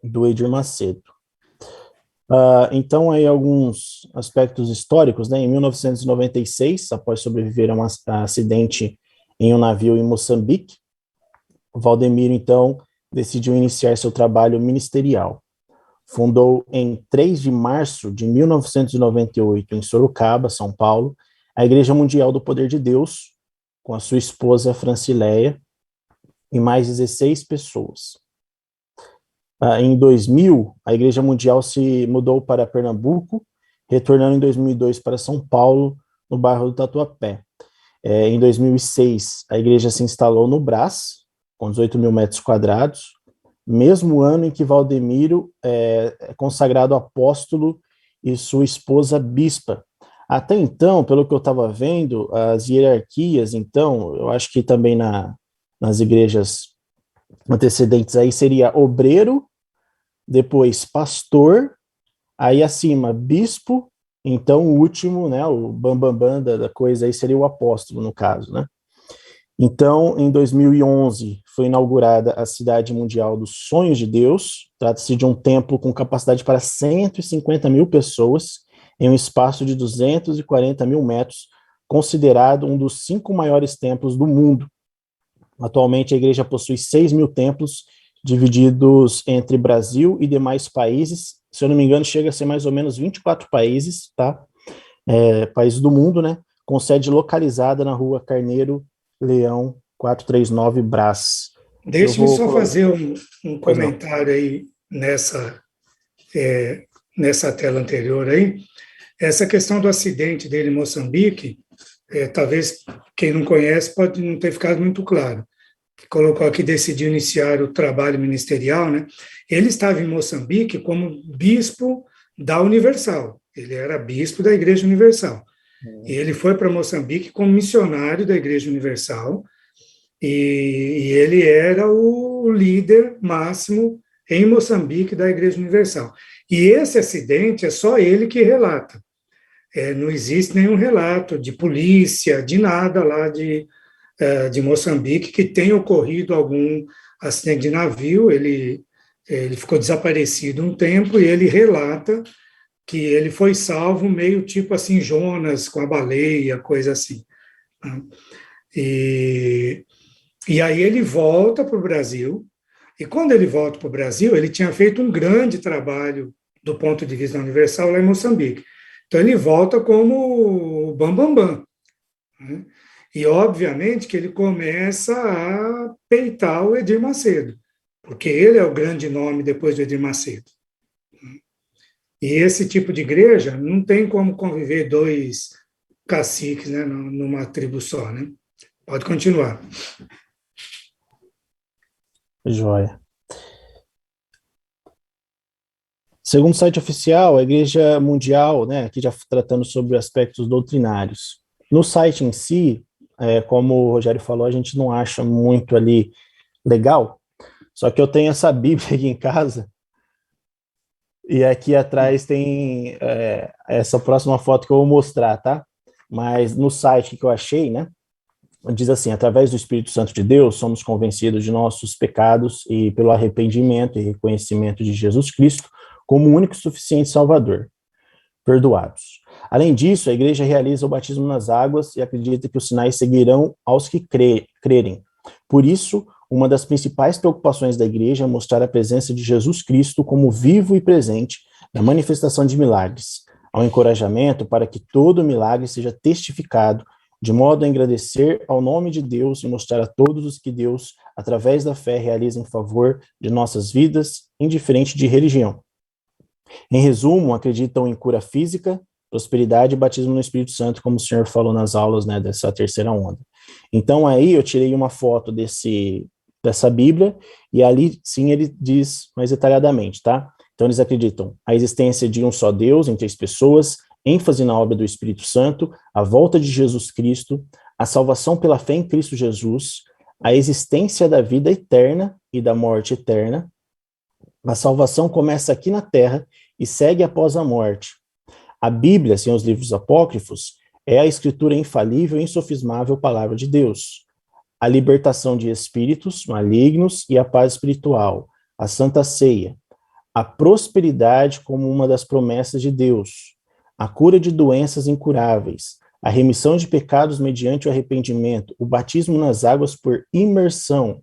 S9: do Edir Macedo. Então, aí alguns aspectos históricos, né? Em 1996, após sobreviver a um acidente em um navio em Moçambique. Valdemiro, então, decidiu iniciar seu trabalho ministerial. Fundou em 3 de março de 1998, em Sorocaba, São Paulo, a Igreja Mundial do Poder de Deus, com a sua esposa Francileia e mais 16 pessoas. Em 2000, a Igreja Mundial se mudou para Pernambuco, retornando em 2002 para São Paulo, no bairro do Tatuapé. Em 2006, a igreja se instalou no Brás, com 18 mil metros quadrados, mesmo ano em que Valdemiro é consagrado apóstolo e sua esposa bispa. Até então, pelo que eu estava vendo, as hierarquias, então, eu acho que também nas igrejas antecedentes aí seria obreiro, depois pastor, aí acima bispo, então o último, né, o bambambam da coisa aí seria o apóstolo, no caso, né. Então, em 2011, foi inaugurada a Cidade Mundial dos Sonhos de Deus. Trata-se de um templo com capacidade para 150 mil pessoas, em um espaço de 240 mil metros, considerado um dos 5 maiores templos do mundo. Atualmente, a igreja possui 6 mil templos, divididos entre Brasil e demais países. Se eu não me engano, chega a ser mais ou menos 24 países, tá? Países do mundo, né? Com sede localizada na rua Carneiro Leão 439 Brás.
S1: Deixe-me só fazer um comentário aí nessa tela anterior aí. Essa questão do acidente dele em Moçambique, talvez quem não conhece pode não ter ficado muito claro. Colocou aqui, decidiu iniciar o trabalho ministerial, né? Ele estava em Moçambique como bispo da Universal. Ele era bispo da Igreja Universal. E ele foi para Moçambique como missionário da Igreja Universal, e ele era o líder máximo em Moçambique da Igreja Universal. E esse acidente é só ele que relata. Não existe nenhum relato de polícia, de nada lá de Moçambique que tenha ocorrido algum acidente de navio. Ele ficou desaparecido um tempo e ele relata que ele foi salvo meio tipo assim, Jonas com a baleia, coisa assim. E aí ele volta para o Brasil, e quando ele volta para o Brasil, ele tinha feito um grande trabalho do ponto de vista universal lá em Moçambique. Então ele volta como bambambam, né? E obviamente que ele começa a peitar o Edir Macedo, porque ele é o grande nome depois do Edir Macedo. E esse tipo de igreja não tem como conviver 2 caciques, né, numa tribo só, né? Pode continuar.
S9: Joia. Segundo o site oficial, a Igreja Mundial, né, aqui já tratando sobre aspectos doutrinários. No site em si, como o Rogério falou, a gente não acha muito ali legal, só que eu tenho essa Bíblia aqui em casa, e aqui atrás tem essa próxima foto que eu vou mostrar, tá? Mas no site que eu achei, né, diz assim: através do Espírito Santo de Deus, somos convencidos de nossos pecados e pelo arrependimento e reconhecimento de Jesus Cristo como o único e suficiente Salvador, perdoados. Além disso, a igreja realiza o batismo nas águas e acredita que os sinais seguirão aos que crerem. Por isso, uma das principais preocupações da igreja é mostrar a presença de Jesus Cristo como vivo e presente na manifestação de milagres, ao encorajamento para que todo milagre seja testificado, de modo a engrandecer ao nome de Deus e mostrar a todos os que Deus, através da fé, realiza em favor de nossas vidas, indiferente de religião. Em resumo, acreditam em cura física, prosperidade e batismo no Espírito Santo, como o senhor falou nas aulas, né, dessa terceira onda. Então, aí eu tirei uma foto dessa Bíblia, e ali, sim, ele diz mais detalhadamente, tá? Então, eles acreditam a existência de um só Deus em 3 pessoas, ênfase na obra do Espírito Santo, a volta de Jesus Cristo, a salvação pela fé em Cristo Jesus, a existência da vida eterna e da morte eterna. A salvação começa aqui na terra e segue após a morte. A Bíblia, sem os livros apócrifos, é a escritura infalível e insofismável palavra de Deus. A libertação de espíritos malignos e a paz espiritual, a Santa Ceia, a prosperidade como uma das promessas de Deus, a cura de doenças incuráveis, a remissão de pecados mediante o arrependimento, o batismo nas águas por imersão,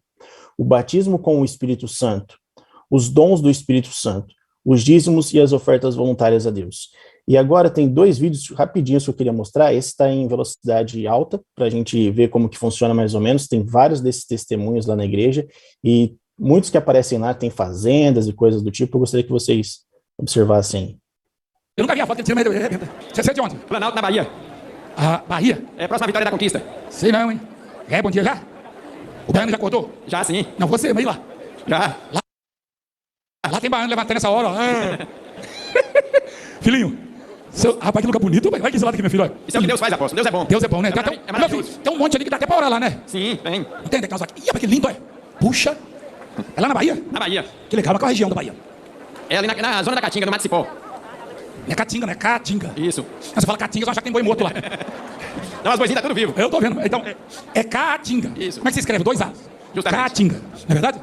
S9: o batismo com o Espírito Santo, os dons do Espírito Santo, os dízimos e as ofertas voluntárias a Deus. E agora tem 2 vídeos rapidinhos que eu queria mostrar. Esse está em velocidade alta, para a gente ver como que funciona mais ou menos. Tem vários desses testemunhos lá na igreja, e muitos que aparecem lá têm fazendas e coisas do tipo. Eu gostaria que vocês observassem.
S10: Eu nunca vi a foto que ele tira, mas você é de onde?
S11: Planalto, na Bahia.
S10: Ah, Bahia?
S11: É próxima à Vitória da Conquista.
S10: Sei não, hein? Bom dia já? O baiano já acordou?
S11: Já, sim.
S10: Não, você, mas e lá?
S11: Já.
S10: Lá tem baiano levantando essa hora, ó. Filhinho, rapaz, que lugar bonito, vai que esse lado aqui, meu filho.
S11: Isso é o que Deus faz, apóstolo. Deus é bom.
S10: Deus é bom, né? Meu filho, tem um monte ali que dá até pra orar lá, né?
S11: Sim, tem.
S10: Entende? Ih, que lindo, é? Puxa. É lá na Bahia?
S11: Na Bahia.
S10: Que legal, naquela região da Bahia.
S11: É ali na zona da Caatinga, do Mato Cipó.
S10: É Caatinga, né? Caatinga.
S11: Isso.
S10: Você fala Caatinga, você vai achar que tem boi morto lá.
S11: Não, as boizinhas tá tudo vivo.
S10: Eu tô vendo. Então, é Caatinga.
S11: Isso.
S10: Como é que se escreve? 2 A's.
S11: Justamente.
S10: Caatinga. Não é verdade?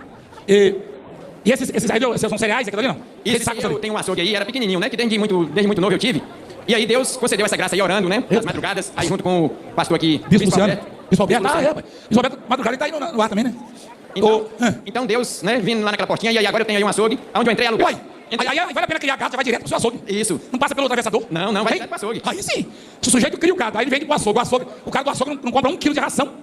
S10: E esses aí são cereais, aquilo ali não?
S11: Isso, eu tenho um açougue aí, era pequenininho, né? Que desde muito novo eu tive. E aí Deus concedeu essa graça aí orando, né? Nas madrugadas, aí junto com o pastor aqui.
S10: Bispo Luciano. Bispo Alberto. Bispo Alberto, madrugada, ele tá aí no ar também, né?
S11: Então Deus, né, vindo lá naquela portinha, e aí agora eu tenho aí um açougue, onde eu entrei alugar.
S10: Uai, aí vale a pena criar gado, já vai direto pro seu açougue.
S11: Isso.
S10: Não passa pelo atravessador?
S11: Não, vai direto pro açougue.
S10: Aí sim. Se o sujeito cria o gado, aí ele vende pro açougue. O cara do açougue não compra 1 quilo de ração.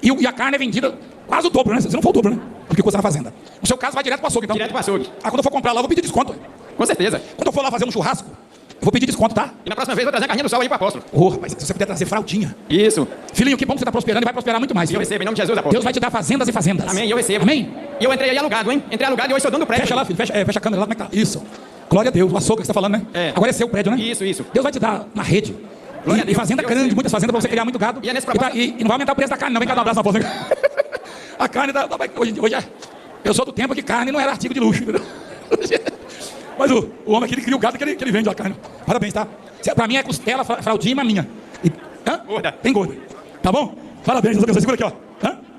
S10: E a carne é vendida quase o dobro, né? Se não for o dobro, né? Porque custa na fazenda. No seu caso, vai direto pro açougue, então.
S11: Direto pro açougue.
S10: Ah, quando eu for comprar lá, eu vou pedir desconto.
S11: Com certeza.
S10: Quando eu for lá fazer um churrasco, eu vou pedir desconto, tá?
S11: E na próxima vez eu vou trazer a carninha do sol aí pro apóstolo.
S10: Rapaz, se você puder trazer fraldinha.
S11: Isso.
S10: Filhinho, que bom que você tá prosperando e vai prosperar muito mais.
S11: E eu recebo, em nome de Jesus, apóstolo.
S10: Deus vai te dar fazendas e fazendas.
S11: Amém, eu recebo.
S10: Amém?
S11: E eu entrei aí alugado, hein? Entrei alugado e hoje sou dono do prédio.
S10: Fecha lá, filho, fecha a câmera lá, como é que tá? Isso. Glória a Deus, o açougue que você tá falando, né?
S11: É.
S10: Agora é seu prédio, né?
S11: Isso.
S10: Deus vai te dar uma rede. E fazenda grande, muitas fazendas pra você criar muito gado.
S11: E é nesse propósito.
S10: E não vai aumentar o preço da carne, não. Vem cá dar um abraço na força. A carne hoje é. Eu sou do tempo que carne não era artigo de luxo, entendeu? Mas o homem aqui, ele cria o gado que ele vende a carne. Parabéns, tá? Pra mim é costela, fraldinha e maminha.
S11: Gorda.
S10: Tem gorda. Tá bom? Parabéns, segura aqui, ó.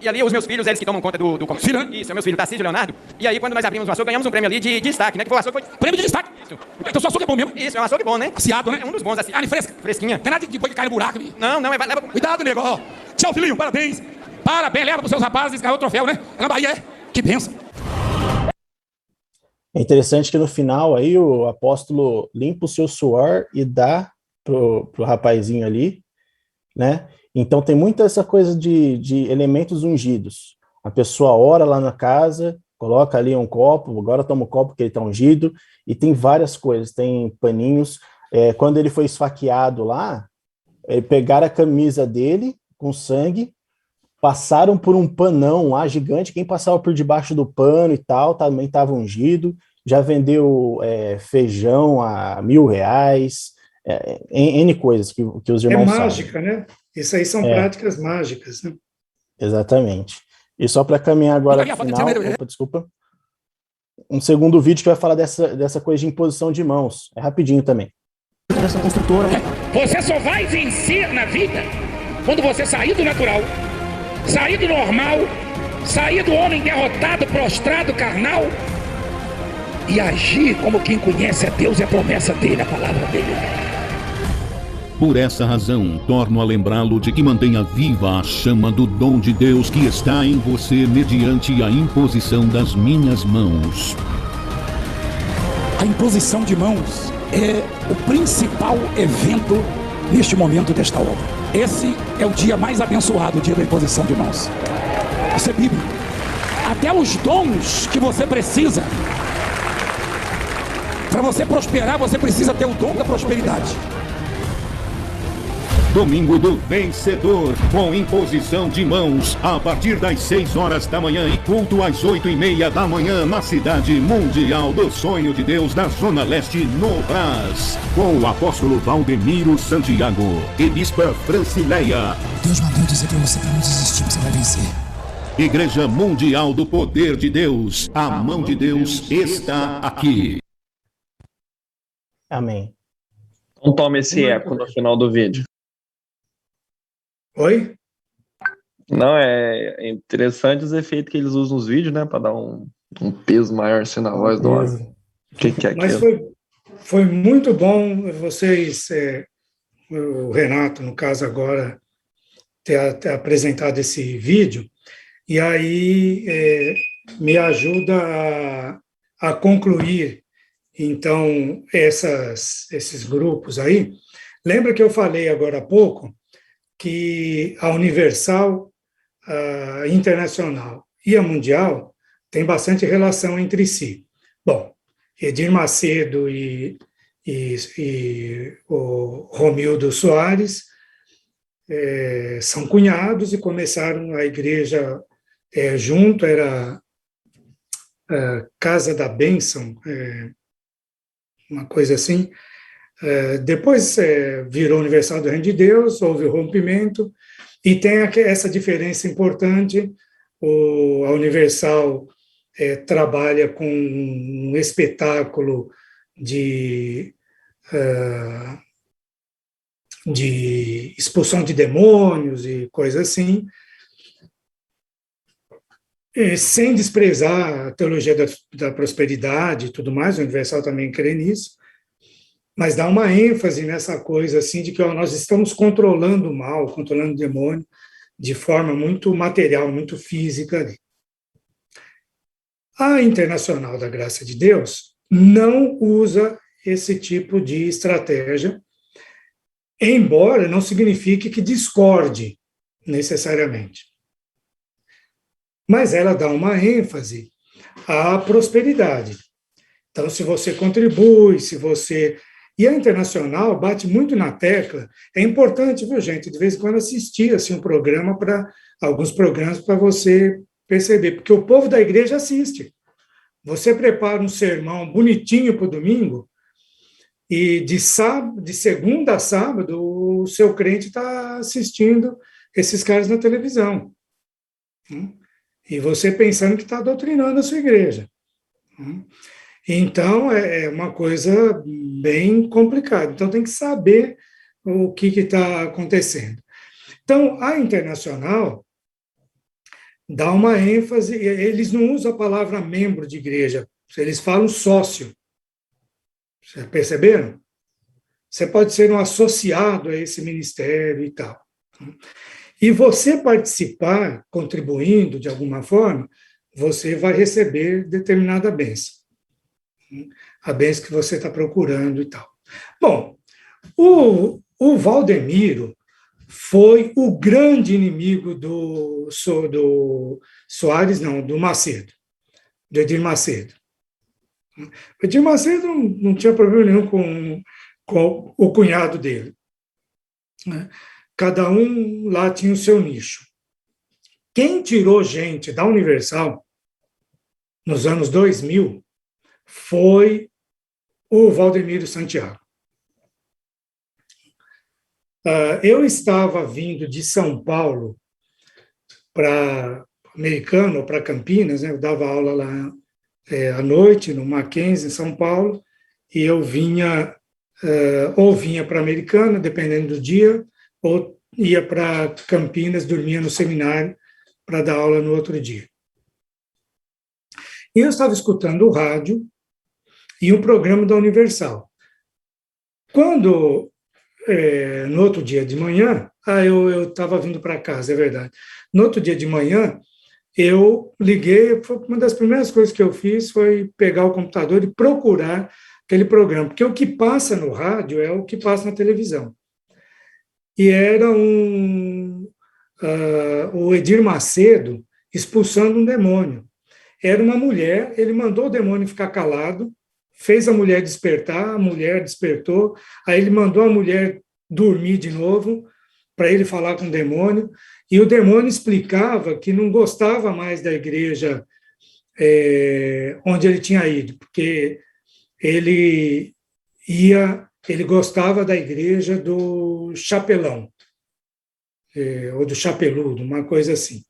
S11: E ali os meus filhos, eles que tomam conta do comércio.
S10: Filho, né?
S11: Isso, é meus filhos, Tarcísio e Leonardo. E aí, quando nós abrimos o açougue, ganhamos um prêmio ali de destaque, né? Que foi o açougue.
S10: Prêmio de destaque.
S11: Isso.
S10: Então o seu açougue é bom mesmo.
S11: Isso, é um açougue bom, né?
S10: Aciado, né?
S11: É um dos bons, assim.
S10: Carne fresca.
S11: Fresquinha.
S10: Tem nada de boi que cai no buraco.
S11: Não, leva...
S10: Cuidado, nego. Ó. Tchau, filhinho, parabéns. Parabéns, leva pros seus rapazes, ganhou o troféu, né? É na Bahia, é. Que bênção.
S9: É interessante que no final aí o apóstolo limpa o seu suor e dá pro rapazinho ali, né? Então tem muita essa coisa de elementos ungidos. A pessoa ora lá na casa, coloca ali um copo, agora toma o copo que ele está ungido, e tem várias coisas, tem paninhos. Quando ele foi esfaqueado lá, pegaram a camisa dele com sangue, passaram por um panão lá gigante, quem passava por debaixo do pano e tal, também estava ungido, já vendeu feijão a R$1.000, N coisas que os irmãos sabem.
S1: É mágica, né? Isso aí são práticas mágicas, né?
S9: Exatamente. E só para caminhar agora para o final, desculpa, um segundo vídeo que vai falar dessa coisa de imposição de mãos. É rapidinho também.
S10: Você só vai vencer na vida quando você sair do natural, sair do normal, sair do homem derrotado, prostrado, carnal e agir como quem conhece a Deus e a promessa dele, a palavra dele.
S12: Por essa razão, torno a lembrá-lo de que mantenha viva a chama do dom de Deus que está em você mediante a imposição das minhas mãos.
S10: A imposição de mãos é o principal evento neste momento desta obra. Esse é o dia mais abençoado, o dia da imposição de mãos. Isso é bíblico. Até os dons que você precisa. Para você prosperar, você precisa ter o dom da prosperidade.
S12: Domingo do Vencedor, com imposição de mãos, a partir das 6 horas da manhã e culto às 8:30 da manhã na cidade mundial do Sonho de Deus, na Zona Leste, no Brás. Com o apóstolo Valdemiro Santiago e bispa Francileia.
S10: Deus mandou dizer para você não desistir, você vai vencer.
S12: Igreja Mundial do Poder de Deus, a mão de Deus está aqui.
S9: Amém.
S13: Então toma esse eco no final do vídeo.
S1: Oi?
S13: Não, é interessante os efeitos que eles usam nos vídeos, né? Para dar um peso maior assim na voz do homem. O que é
S1: Mas
S13: aquilo?
S1: foi muito bom vocês o Renato, no caso agora, ter apresentado esse vídeo, e aí me ajuda a concluir, então, esses grupos aí. Lembra que eu falei agora há pouco que a Universal, a Internacional e a Mundial têm bastante relação entre si. Bom, Edir Macedo e o Romildo Soares são cunhados e começaram a igreja junto, era Casa da Bênção, uma coisa assim. Depois virou Universal do Reino de Deus, houve o rompimento, e tem essa diferença importante. A Universal trabalha com um espetáculo de expulsão de demônios e coisas assim, sem desprezar a teologia da prosperidade e tudo mais. O Universal também crê nisso, mas dá uma ênfase nessa coisa assim de que nós estamos controlando o mal, controlando o demônio de forma muito material, muito física ali. A Internacional da Graça de Deus não usa esse tipo de estratégia, embora não signifique que discorde necessariamente. Mas ela dá uma ênfase à prosperidade. Então, se você contribui, se você... E a Internacional bate muito na tecla. É importante, viu, gente, de vez em quando assistir assim, alguns programas para você perceber, porque o povo da igreja assiste. Você prepara um sermão bonitinho para o domingo, e de segunda a sábado, o seu crente está assistindo esses caras na televisão. E você pensando que está doutrinando a sua igreja. Então, é uma coisa bem complicada. Então, tem que saber o que está acontecendo. Então, a Internacional dá uma ênfase, eles não usam a palavra membro de igreja, eles falam sócio. Vocês perceberam? Você pode ser um associado a esse ministério e tal. E você participar, contribuindo de alguma forma, você vai receber determinada bênção. A bênção que você está procurando e tal. Bom, o Valdemiro foi o grande inimigo do Soares, não, do Macedo, do Edir Macedo. O Edir Macedo não tinha problema nenhum com o cunhado dele. Cada um lá tinha o seu nicho. Quem tirou gente da Universal nos anos 2000 foi o Valdemiro Santiago. Eu estava vindo de São Paulo para Americana, ou para Campinas, né? Eu dava aula lá à noite, no Mackenzie, em São Paulo, e eu vinha, ou vinha para Americana, dependendo do dia, ou ia para Campinas, dormia no seminário para dar aula no outro dia. E eu estava escutando o rádio e um programa da Universal. Quando, no outro dia de manhã, eu estava vindo para casa, é verdade. No outro dia de manhã, eu liguei, uma das primeiras coisas que eu fiz foi pegar o computador e procurar aquele programa, porque o que passa no rádio é o que passa na televisão. E era o Edir Macedo expulsando um demônio. Era uma mulher, ele mandou o demônio ficar calado, fez a mulher despertar, a mulher despertou, aí ele mandou a mulher dormir de novo, para ele falar com o demônio, e o demônio explicava que não gostava mais da igreja onde ele tinha ido, porque ele gostava da igreja do chapelão, ou do chapeludo, uma coisa assim.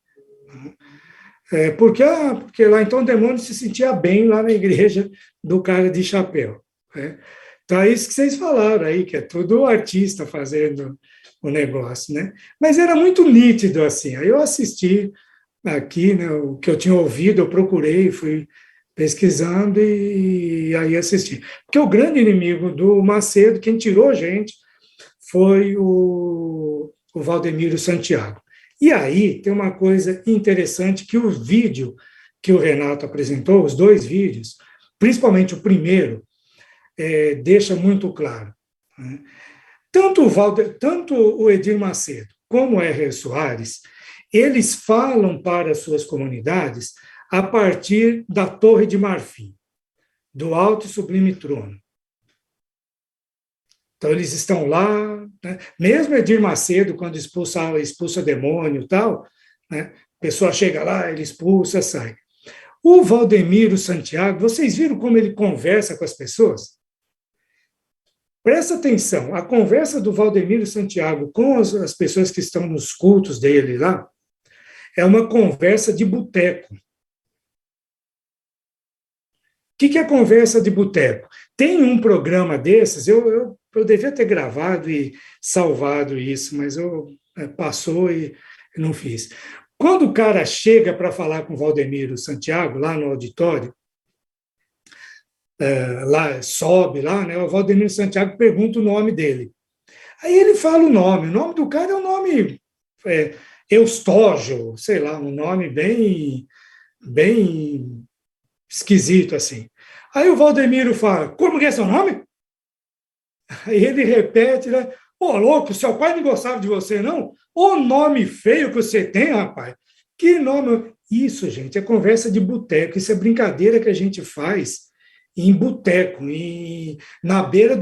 S1: Porque lá então o demônio se sentia bem lá na igreja do cara de chapéu. Então é isso que vocês falaram aí, que é tudo artista fazendo o negócio, né? Mas era muito nítido assim. Aí eu assisti aqui, né, o que eu tinha ouvido, eu procurei, fui pesquisando e aí assisti. Porque o grande inimigo do Macedo, quem tirou gente, foi o Valdemiro Santiago. E aí tem uma coisa interessante que o vídeo que o Renato apresentou, os dois vídeos, principalmente o primeiro, deixa muito claro. Né? Tanto o Edir Macedo como o R.R. Soares, eles falam para as suas comunidades a partir da Torre de Marfim, do Alto e Sublime Trono. Então, eles estão lá, né? Mesmo Edir Macedo, quando expulsa demônio e tal, né? A pessoa chega lá, ele expulsa, sai. O Valdemiro Santiago, vocês viram como ele conversa com as pessoas? Presta atenção, a conversa do Valdemiro Santiago com as pessoas que estão nos cultos dele lá é uma conversa de boteco. O que é conversa de boteco? Tem um programa desses, eu devia ter gravado e salvado isso, mas passou e não fiz. Quando o cara chega para falar com o Valdemiro Santiago, lá no auditório, lá sobe lá, né? O Valdemiro Santiago pergunta o nome dele. Aí ele fala o nome do cara é um nome Eustógio, sei lá, um nome bem esquisito assim. Aí o Valdemiro fala, como que é seu nome? Aí ele repete, né? Ô, louco, seu pai não gostava de você, não? Ô nome feio que você tem, rapaz. Que nome... Isso, gente, é conversa de boteco, isso é brincadeira que a gente faz em boteco, na beira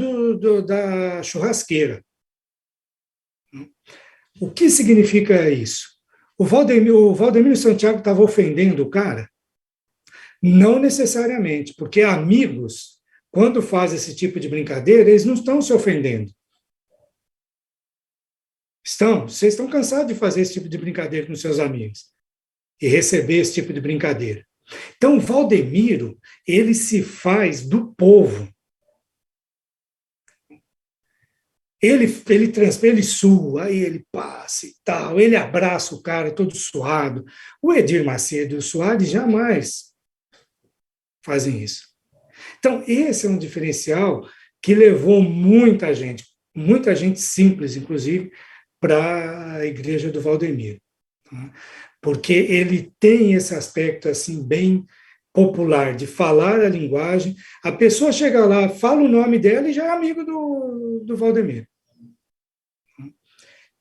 S1: da churrasqueira. O que significa isso? O Valdemiro Santiago estava ofendendo o cara? Não necessariamente, porque amigos, quando fazem esse tipo de brincadeira, eles não estão se ofendendo. Vocês estão cansados de fazer esse tipo de brincadeira com seus amigos e receber esse tipo de brincadeira. Então, o Valdemiro, ele se faz do povo. Ele sua, aí ele passa e tal, ele abraça o cara todo suado. O Edir Macedo e o Soares jamais fazem isso. Então, esse é um diferencial que levou muita gente simples, inclusive, para a igreja do Valdemiro. Tá? Porque ele tem esse aspecto assim bem popular, de falar a linguagem. A pessoa chega lá, fala o nome dela e já é amigo do Valdemiro.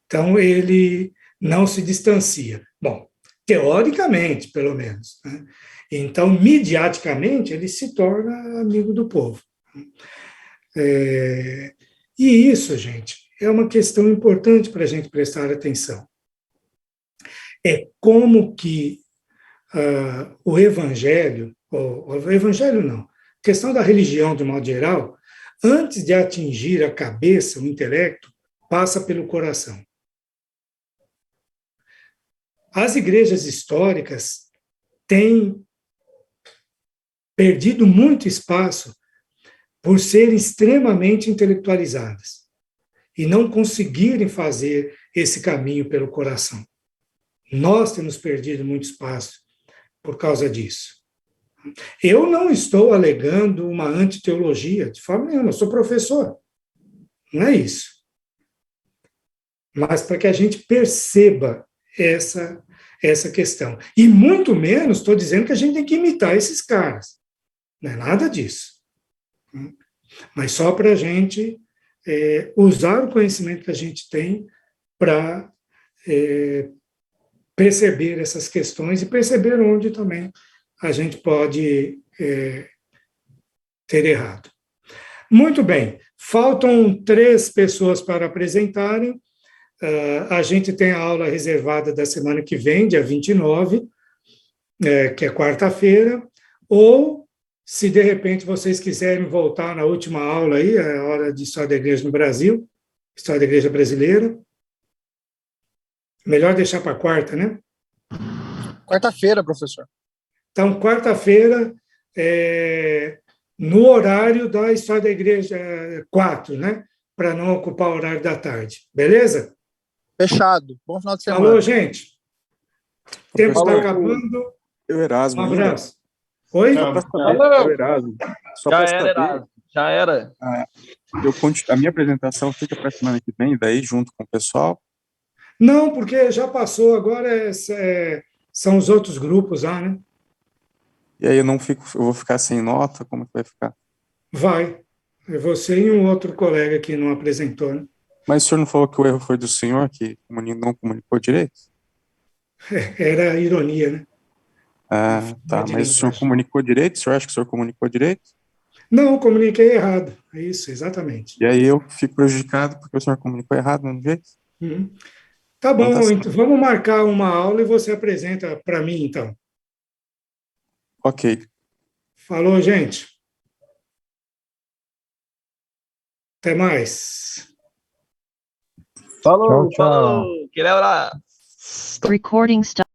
S1: Então, ele não se distancia. Bom, teoricamente, pelo menos. Né? Então, midiaticamente, ele se torna amigo do povo. E isso, gente, é uma questão importante para a gente prestar atenção. É como que o evangelho não, a questão da religião, de modo geral, antes de atingir a cabeça, o intelecto, passa pelo coração. As igrejas históricas têm perdido muito espaço por serem extremamente intelectualizadas e não conseguirem fazer esse caminho pelo coração. Nós temos perdido muito espaço por causa disso. Eu não estou alegando uma antiteologia, de forma nenhuma, eu sou professor. Não é isso. Mas para que a gente perceba essa questão. E muito menos estou dizendo que a gente tem que imitar esses caras. Não é nada disso. Mas só para a gente usar o conhecimento que a gente tem para perceber essas questões e perceber onde também a gente pode ter errado. Muito bem, faltam 3 pessoas para apresentarem. A gente tem a aula reservada da semana que vem, dia 29, que é quarta-feira, ou, se de repente vocês quiserem voltar na última aula aí, a hora de História da Igreja no Brasil, História da Igreja Brasileira, melhor deixar para quarta, né?
S14: Quarta-feira, professor.
S1: Então, quarta-feira, no horário da História da Igreja 4, né? Para não ocupar o horário da tarde. Beleza?
S14: Fechado. Bom final de semana.
S1: Falou, gente. O tempo está acabando.
S3: Eu Erasmo.
S1: Um abraço. Oi?
S3: Só para saber. Eu Erasmo. Só para saber.
S13: Já era.
S3: A minha apresentação fica para semana que vem, daí junto com o pessoal.
S1: Não, porque já passou, agora são os outros grupos lá, né?
S3: E aí eu vou ficar sem nota, como que vai ficar?
S1: Vai. É você e um outro colega que não apresentou, né?
S3: Mas o senhor não falou que o erro foi do senhor, que não comunicou direito?
S1: Era ironia, né?
S3: Ah, tá. Mas o senhor comunicou direito? O senhor acha que o senhor comunicou direito?
S1: Não, comuniquei errado. É isso, exatamente.
S3: E aí eu fico prejudicado porque o senhor comunicou errado, não jeito?
S1: Uhum. Tá bom, então vamos marcar uma aula e você apresenta para mim, então.
S3: Ok.
S1: Falou, gente. Até mais.
S13: Falou, falou. Aquele abraço.
S15: Recording stop.